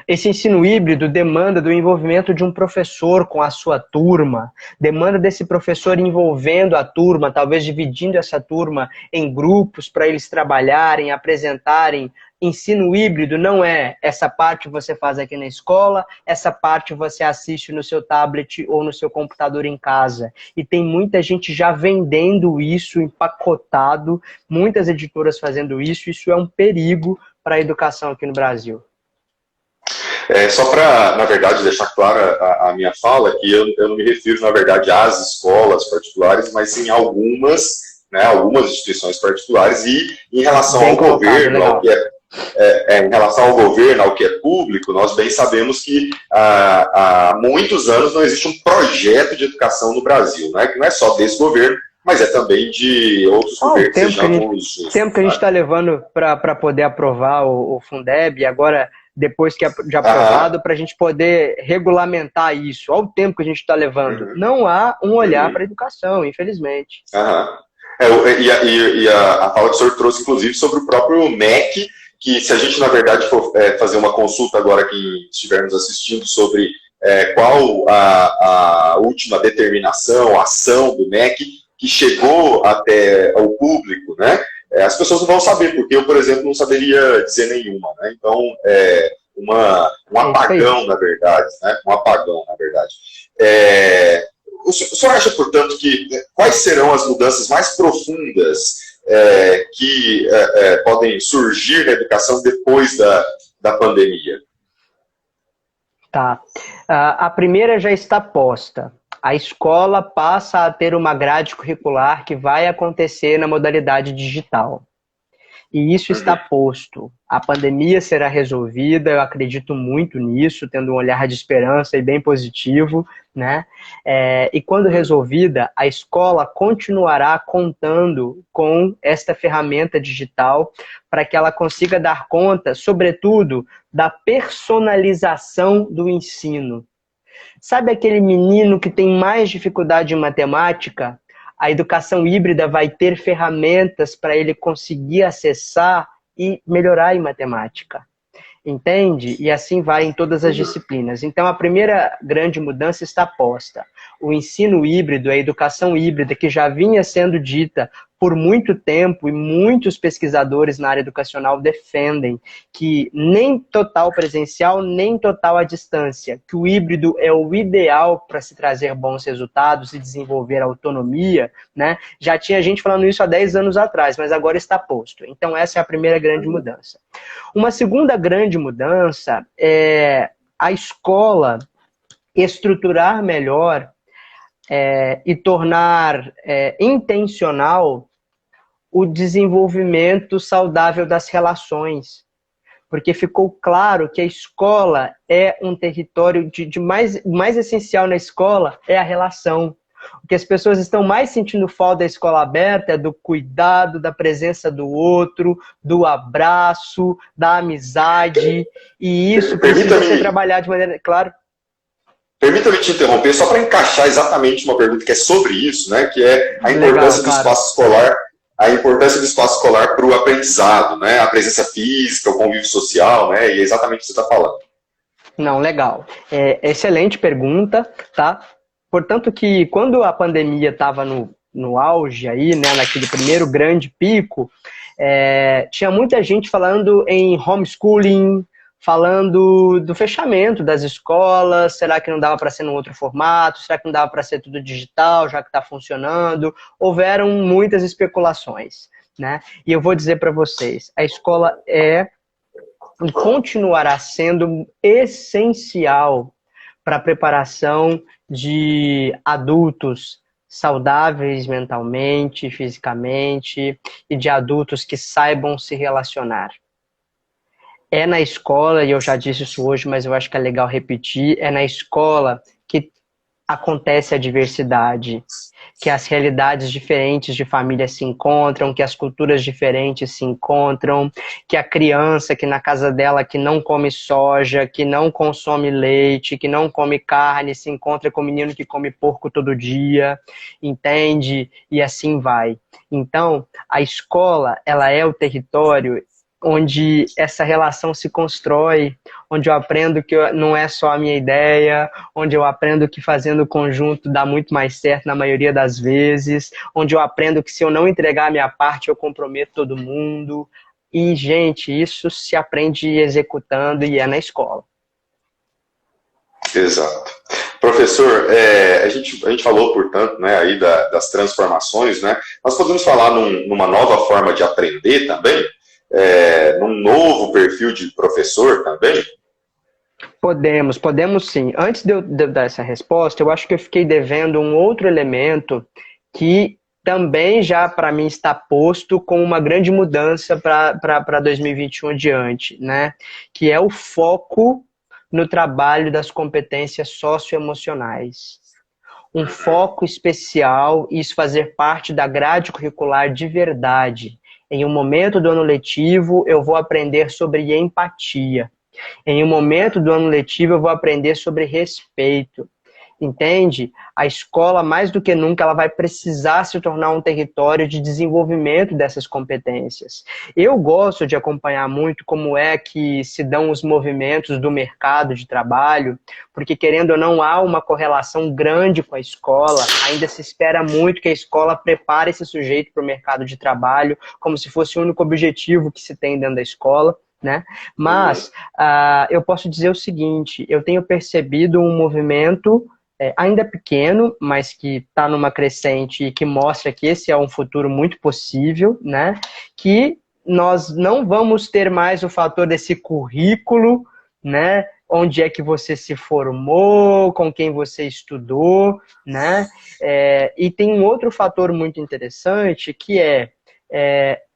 Esse ensino híbrido demanda do envolvimento de um professor com a sua turma, demanda desse professor envolvendo a turma, talvez dividindo essa turma em grupos para eles trabalharem, apresentarem. Ensino híbrido não é essa parte você faz aqui na escola, essa parte você assiste no seu tablet ou no seu computador em casa. E tem muita gente já vendendo isso empacotado, muitas editoras fazendo isso. Isso é um perigo para a educação aqui no Brasil. Só para, na verdade, deixar clara a minha fala, que eu não me refiro, na verdade, às escolas particulares, mas sim algumas instituições particulares, e em relação ao governo, ao que em relação ao governo, ao que é público, nós bem sabemos que há muitos anos não existe um projeto de educação no Brasil, né, que não é só desse governo, mas é também de outros governos. O tempo que a gente está levando para poder aprovar o Fundeb, agora, depois que de aprovado, para a gente poder regulamentar isso. Olha o tempo que a gente está levando. Não há um olhar para a educação, infelizmente. E a fala que o senhor trouxe, inclusive, sobre o próprio MEC, que se a gente, na verdade, for fazer uma consulta agora que estivermos assistindo sobre qual a última determinação, a ação do MEC, que chegou até o público, né? As pessoas não vão saber, porque eu, por exemplo, não saberia dizer nenhuma, né? Então, um apagão, na verdade, né? Um apagão, na verdade. O senhor acha, portanto, que quais serão as mudanças mais profundas que podem surgir na educação depois da pandemia? Tá. A primeira já está posta. A escola passa a ter uma grade curricular que vai acontecer na modalidade digital. E isso está posto. A pandemia será resolvida, eu acredito muito nisso, tendo um olhar de esperança e bem positivo, né? E quando resolvida, a escola continuará contando com esta ferramenta digital para que ela consiga dar conta, sobretudo, da personalização do ensino. Sabe aquele menino que tem mais dificuldade em matemática? A educação híbrida vai ter ferramentas para ele conseguir acessar e melhorar em matemática. Entende? E assim vai em todas as disciplinas. Então, a primeira grande mudança está posta. O ensino híbrido, a educação híbrida, que já vinha sendo dita por muito tempo, e muitos pesquisadores na área educacional defendem que nem total presencial, nem total à distância, que o híbrido é o ideal para se trazer bons resultados e desenvolver autonomia, né? Já tinha gente falando isso há 10 anos atrás, mas agora está posto. Então, essa é a primeira grande mudança. Uma segunda grande mudança é a escola estruturar melhor e tornar intencional o desenvolvimento saudável das relações. Porque ficou claro que a escola é um território mais essencial na escola é a relação. O que as pessoas estão mais sentindo falta da escola aberta é do cuidado, da presença do outro, do abraço, da amizade. E isso precisa ser trabalhado de maneira... Claro. Permita-me te interromper, só para encaixar exatamente uma pergunta que é sobre isso, né? Que é a importância do espaço escolar. A importância do espaço escolar para o aprendizado, né? A presença física, o convívio social, né? E é exatamente o que você está falando. Não, legal. Excelente pergunta, tá? Portanto que quando a pandemia estava no auge aí, né, naquele primeiro grande pico, tinha muita gente falando em homeschooling, falando do fechamento das escolas, será que não dava para ser num outro formato, será que não dava para ser tudo digital, já que está funcionando? Houveram muitas especulações, né? E eu vou dizer para vocês, a escola e continuará sendo essencial para a preparação de adultos saudáveis mentalmente, fisicamente, e de adultos que saibam se relacionar. É na escola, e eu já disse isso hoje, mas eu acho que é legal repetir, é na escola que acontece a diversidade, que as realidades diferentes de família se encontram, que as culturas diferentes se encontram, que a criança que na casa dela que não come soja, que não consome leite, que não come carne, se encontra com o menino que come porco todo dia, entende? E assim vai. Então, a escola, ela é o território onde essa relação se constrói, onde eu aprendo que não é só a minha ideia, onde eu aprendo que fazendo conjunto dá muito mais certo na maioria das vezes, onde eu aprendo que se eu não entregar a minha parte, eu comprometo todo mundo. E, gente, isso se aprende executando e é na escola. Exato. Professor, a gente falou, portanto, né, aí das transformações, né? Nós podemos falar numa nova forma de aprender também? Num novo perfil de professor também? Podemos sim. Antes de eu dar essa resposta, eu acho que eu fiquei devendo um outro elemento que também já para mim está posto como uma grande mudança para 2021 adiante, né? Que é o foco no trabalho das competências socioemocionais. Um foco especial, e isso fazer parte da grade curricular de verdade. Em um momento do ano letivo, eu vou aprender sobre empatia. Em um momento do ano letivo, eu vou aprender sobre respeito. Entende? A escola, mais do que nunca, ela vai precisar se tornar um território de desenvolvimento dessas competências. Eu gosto de acompanhar muito como é que se dão os movimentos do mercado de trabalho, porque, querendo ou não, há uma correlação grande com a escola. Ainda se espera muito que a escola prepare esse sujeito para o mercado de trabalho, como se fosse o único objetivo que se tem dentro da escola, né? Mas eu posso dizer o seguinte, eu tenho percebido um movimento ainda pequeno, mas que está numa crescente e que mostra que esse é um futuro muito possível, né? Que nós não vamos ter mais o fator desse currículo, né? Onde é que você se formou, com quem você estudou, né? E tem um outro fator muito interessante, que é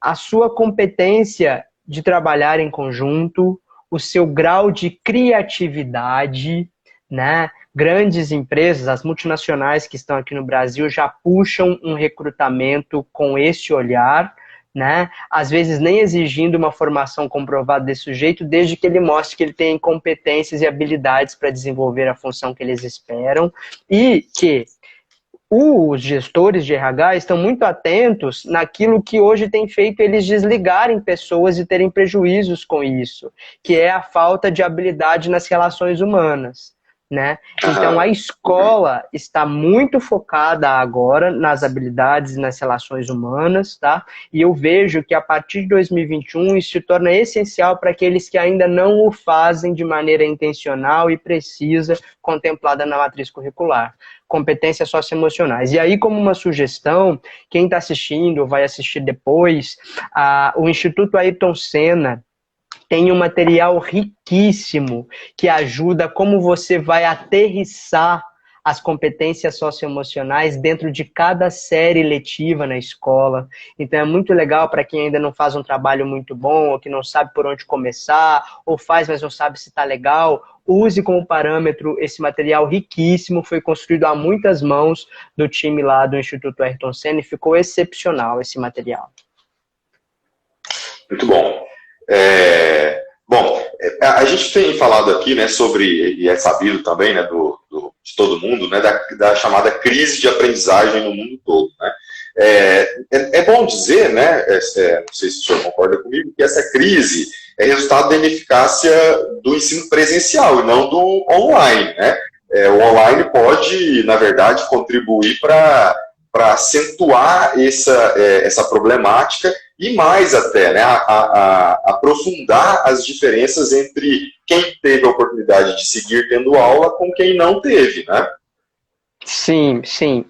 a sua competência de trabalhar em conjunto, o seu grau de criatividade, né? Grandes empresas, as multinacionais que estão aqui no Brasil já puxam um recrutamento com esse olhar, né? Às vezes nem exigindo uma formação comprovada desse sujeito, desde que ele mostre que ele tem competências e habilidades para desenvolver a função que eles esperam, e que os gestores de RH estão muito atentos naquilo que hoje tem feito eles desligarem pessoas e terem prejuízos com isso, que é a falta de habilidade nas relações humanas, né? Então a escola está muito focada agora nas habilidades e nas relações humanas, tá? E eu vejo que a partir de 2021 isso se torna essencial para aqueles que ainda não o fazem de maneira intencional e precisa, contemplada na matriz curricular. Competências socioemocionais. E aí, como uma sugestão, quem está assistindo ou vai assistir depois, o Instituto Ayrton Senna tem um material riquíssimo que ajuda como você vai aterrissar as competências socioemocionais dentro de cada série letiva na escola. Então é muito legal para quem ainda não faz um trabalho muito bom, ou que não sabe por onde começar, ou faz, mas não sabe se está legal. Use como parâmetro esse material riquíssimo, foi construído a muitas mãos do time lá do Instituto Ayrton Senna e ficou excepcional esse material. Muito bom. Bom, a gente tem falado aqui, né, sobre, e é sabido também, né, de todo mundo, né, da chamada crise de aprendizagem no mundo todo, né. É bom dizer, né, não sei se o senhor concorda comigo, que essa crise, é resultado da ineficácia do ensino presencial e não do online, né? O online pode, na verdade, contribuir para acentuar essa problemática e mais até, né, aprofundar as diferenças entre quem teve a oportunidade de seguir tendo aula com quem não teve, né? Sim, sim.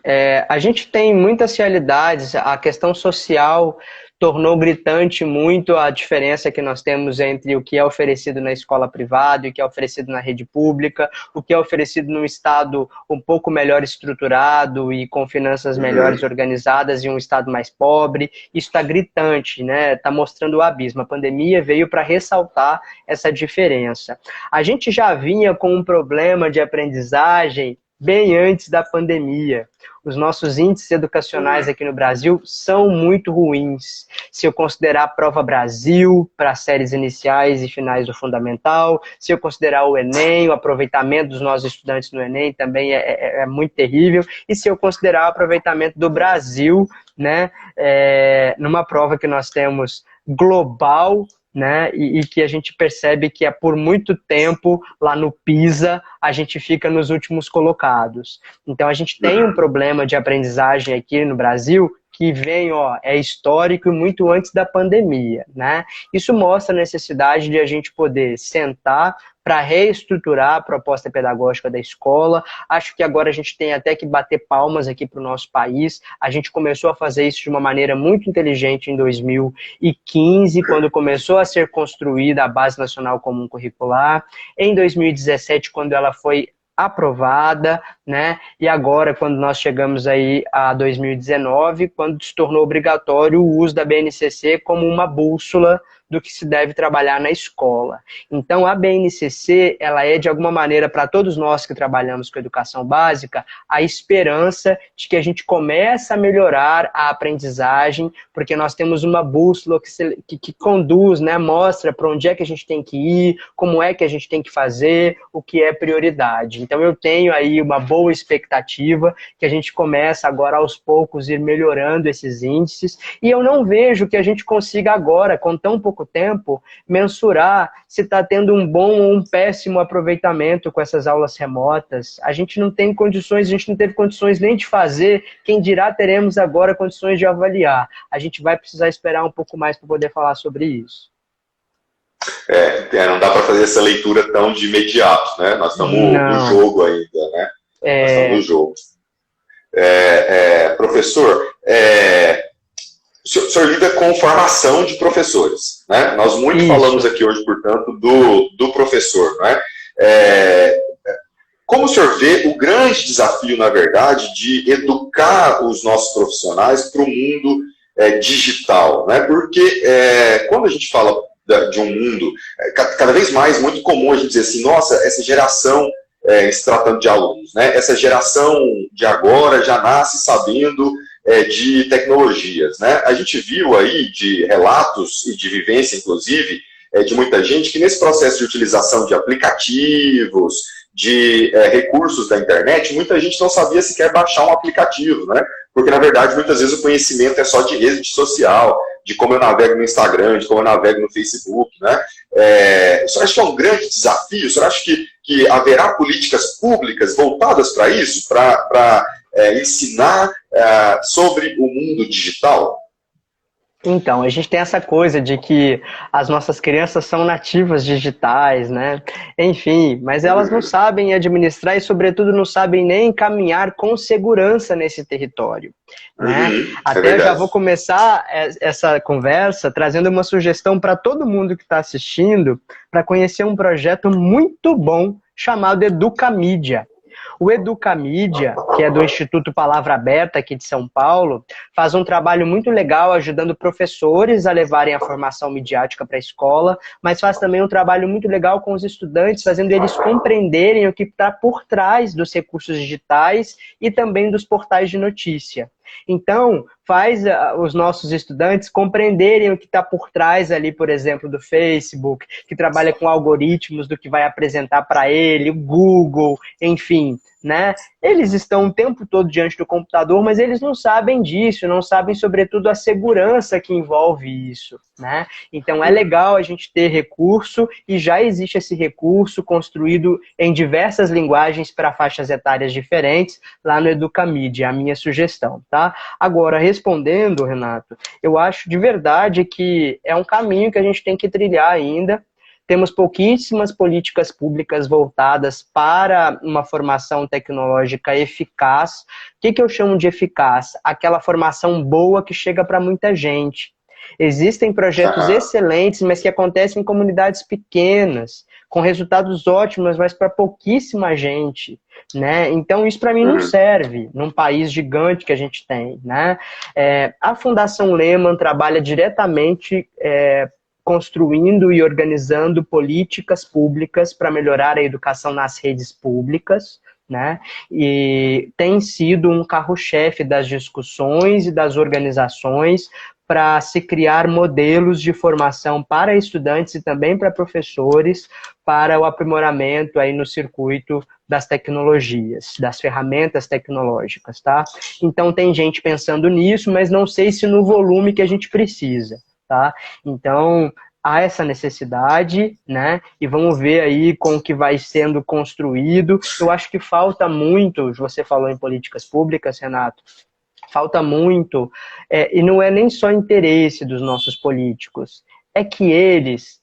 A gente tem muitas realidades. A questão social tornou gritante muito a diferença que nós temos entre o que é oferecido na escola privada e o que é oferecido na rede pública, o que é oferecido num estado um pouco melhor estruturado e com finanças melhores organizadas e um estado mais pobre. Isso está gritante, né? Está mostrando o abismo. A pandemia veio para ressaltar essa diferença. A gente já vinha com um problema de aprendizagem bem antes da pandemia. Os nossos índices educacionais aqui no Brasil são muito ruins. Se eu considerar a Prova Brasil para séries iniciais e finais do fundamental, se eu considerar o Enem, o aproveitamento dos nossos estudantes no Enem também é muito terrível, e se eu considerar o aproveitamento do Brasil, né, numa prova que nós temos global, né, e que a gente percebe que por muito tempo lá no PISA a gente fica nos últimos colocados. Então a gente tem um problema de aprendizagem aqui no Brasil que vem, é histórico e muito antes da pandemia, né? Isso mostra a necessidade de a gente poder sentar para reestruturar a proposta pedagógica da escola. Acho que agora a gente tem até que bater palmas aqui para o nosso país. A gente começou a fazer isso de uma maneira muito inteligente em 2015, quando começou a ser construída a Base Nacional Comum Curricular. Em 2017, quando ela foi aprovada, né? E agora, quando nós chegamos aí a 2019, quando se tornou obrigatório o uso da BNCC como uma bússola do que se deve trabalhar na escola. Então, a BNCC, ela é, de alguma maneira, para todos nós que trabalhamos com educação básica, a esperança de que a gente comece a melhorar a aprendizagem, porque nós temos uma bússola que conduz, né, mostra para onde é que a gente tem que ir, como é que a gente tem que fazer, o que é prioridade. Então, eu tenho aí uma boa expectativa que a gente começa agora, aos poucos, ir melhorando esses índices, e eu não vejo que a gente consiga agora, com tão pouco tempo, mensurar se está tendo um bom ou um péssimo aproveitamento com essas aulas remotas. A gente não tem condições, a gente não teve condições nem de fazer, quem dirá teremos agora condições de avaliar. A gente vai precisar esperar um pouco mais para poder falar sobre isso. Não dá para fazer essa leitura tão de imediato, né? Nós estamos no jogo ainda, né? Nós estamos no jogo. Professor, o senhor lida com formação de professores, né? Nós muito falamos aqui hoje, portanto, do professor, né? Como o senhor vê o grande desafio, na verdade, de educar os nossos profissionais para o mundo digital, né? Porque quando a gente fala de um mundo, cada vez mais muito comum a gente dizer assim, nossa, essa geração, se tratando de alunos, né? Essa geração de agora já nasce sabendo de tecnologias, né? A gente viu aí de relatos e de vivência, inclusive, de muita gente que nesse processo de utilização de aplicativos, de recursos da internet, muita gente não sabia sequer baixar um aplicativo, né? Porque, na verdade, muitas vezes o conhecimento é só de rede social, de como eu navego no Instagram, de como eu navego no Facebook, né? O senhor acha que é um grande desafio? O senhor acha que haverá políticas públicas voltadas para isso, para ensinar sobre o mundo digital? Então, a gente tem essa coisa de que as nossas crianças são nativas digitais, né? Enfim, mas elas não sabem administrar e, sobretudo, não sabem nem caminhar com segurança nesse território, né? Até eu já vou começar essa conversa trazendo uma sugestão para todo mundo que está assistindo para conhecer um projeto muito bom chamado Educamídia. O Educamídia, que é do Instituto Palavra Aberta aqui de São Paulo, faz um trabalho muito legal ajudando professores a levarem a formação midiática para a escola, mas faz também um trabalho muito legal com os estudantes, fazendo eles compreenderem o que está por trás dos recursos digitais e também dos portais de notícia. Então, faz os nossos estudantes compreenderem o que está por trás ali, por exemplo, do Facebook, que trabalha com algoritmos do que vai apresentar para ele, o Google, enfim, né? Eles estão o tempo todo diante do computador, mas eles não sabem disso, não sabem, sobretudo, a segurança que envolve isso, né? Então, é legal a gente ter recurso, e já existe esse recurso construído em diversas linguagens para faixas etárias diferentes, lá no Educamídia, a minha sugestão, tá? Agora, respondendo, Renato, eu acho de verdade que é um caminho que a gente tem que trilhar ainda. Temos pouquíssimas políticas públicas voltadas para uma formação tecnológica eficaz. O que eu chamo de eficaz? Aquela formação boa que chega para muita gente. Existem projetos excelentes, mas que acontecem em comunidades pequenas, com resultados ótimos, mas para pouquíssima gente, né? Então, isso para mim não serve num país gigante que a gente tem, né? A Fundação Lehman trabalha diretamente construindo e organizando políticas públicas para melhorar a educação nas redes públicas, né? E tem sido um carro-chefe das discussões e das organizações para se criar modelos de formação para estudantes e também para professores, para o aprimoramento aí no circuito das tecnologias, das ferramentas tecnológicas, tá? Então tem gente pensando nisso, mas não sei se no volume que a gente precisa, tá? Então, há essa necessidade, né? E vamos ver aí com o que vai sendo construído. Eu acho que falta muito, você falou em políticas públicas, Renato, falta muito, e não é nem só interesse dos nossos políticos, é que eles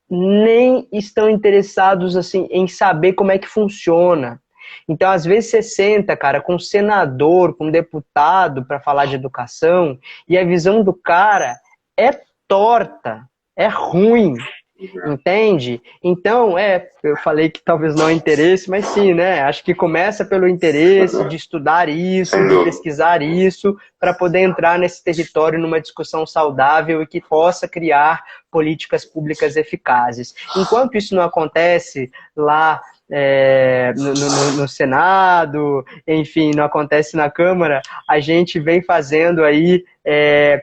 nem estão interessados assim, em saber como é que funciona. Então, às vezes, você senta, cara, com um senador, com um deputado para falar de educação, e a visão do cara é torta, é ruim, entende? Então, eu falei que talvez não é interesse, mas sim, né? Acho que começa pelo interesse de estudar isso, de pesquisar isso, para poder entrar nesse território numa discussão saudável e que possa criar políticas públicas eficazes. Enquanto isso não acontece lá no Senado, enfim, não acontece na Câmara, a gente vem fazendo aí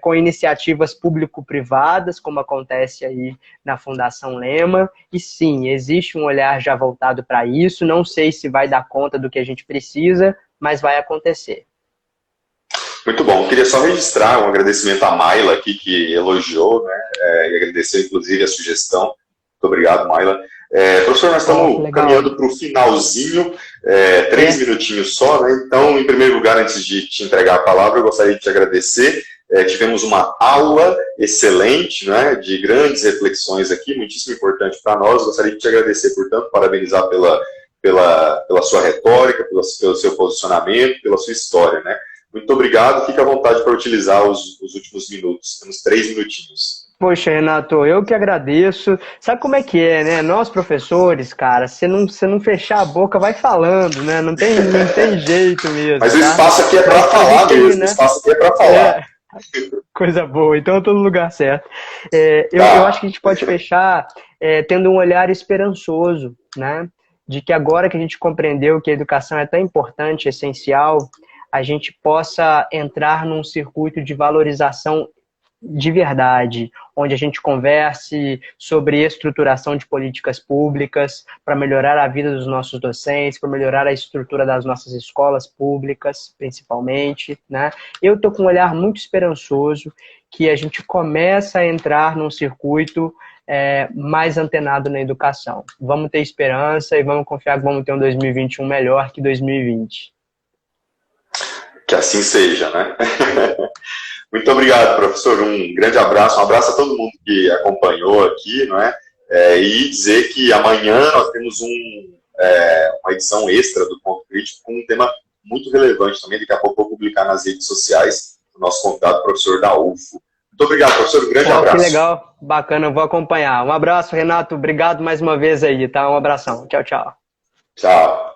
com iniciativas público-privadas, como acontece aí na Fundação Lehman, e sim, existe um olhar já voltado para isso, não sei se vai dar conta do que a gente precisa, mas vai acontecer. Muito bom, queria só registrar um agradecimento à Mayla aqui, que elogiou, né, e agradeceu inclusive a sugestão. Muito obrigado, Mayla. Professor, nós estamos caminhando para o finalzinho, 3 minutinhos só, né? Então, em primeiro lugar, antes de te entregar a palavra, eu gostaria de te agradecer. Tivemos uma aula excelente, né, de grandes reflexões aqui, muitíssimo importante para nós. Gostaria de te agradecer, portanto, parabenizar pela sua retórica, pelo seu posicionamento, pela sua história, né? Muito obrigado, fique à vontade para utilizar os últimos minutos. Temos 3 minutinhos. Poxa, Renato, eu que agradeço. Sabe como é que é, né? Nós, professores, cara, se não fechar a boca, vai falando, né? Não tem jeito mesmo. Mas o espaço aqui é para falar mesmo, né? O espaço aqui é para falar. Coisa boa, então eu tô no lugar certo. Eu acho que a gente pode fechar tendo um olhar esperançoso, né? De que agora que a gente compreendeu que a educação é tão importante, essencial, a gente possa entrar num circuito de valorização de verdade, onde a gente converse sobre estruturação de políticas públicas para melhorar a vida dos nossos docentes, para melhorar a estrutura das nossas escolas públicas, principalmente, né? Eu estou com um olhar muito esperançoso que a gente começa a entrar num circuito mais antenado na educação. Vamos ter esperança e vamos confiar que vamos ter um 2021 melhor que 2020. Que assim seja, né? Muito obrigado, professor. Um grande abraço, um abraço a todo mundo que acompanhou aqui, não é? E dizer que amanhã nós temos uma edição extra do Ponto Crítico com um tema muito relevante também. Daqui a pouco eu vou publicar nas redes sociais o nosso convidado, professor da UFO. Muito obrigado, professor. Um grande abraço. Que legal, bacana, eu vou acompanhar. Um abraço, Renato. Obrigado mais uma vez aí, tá? Um abração. Tchau, tchau. Tchau.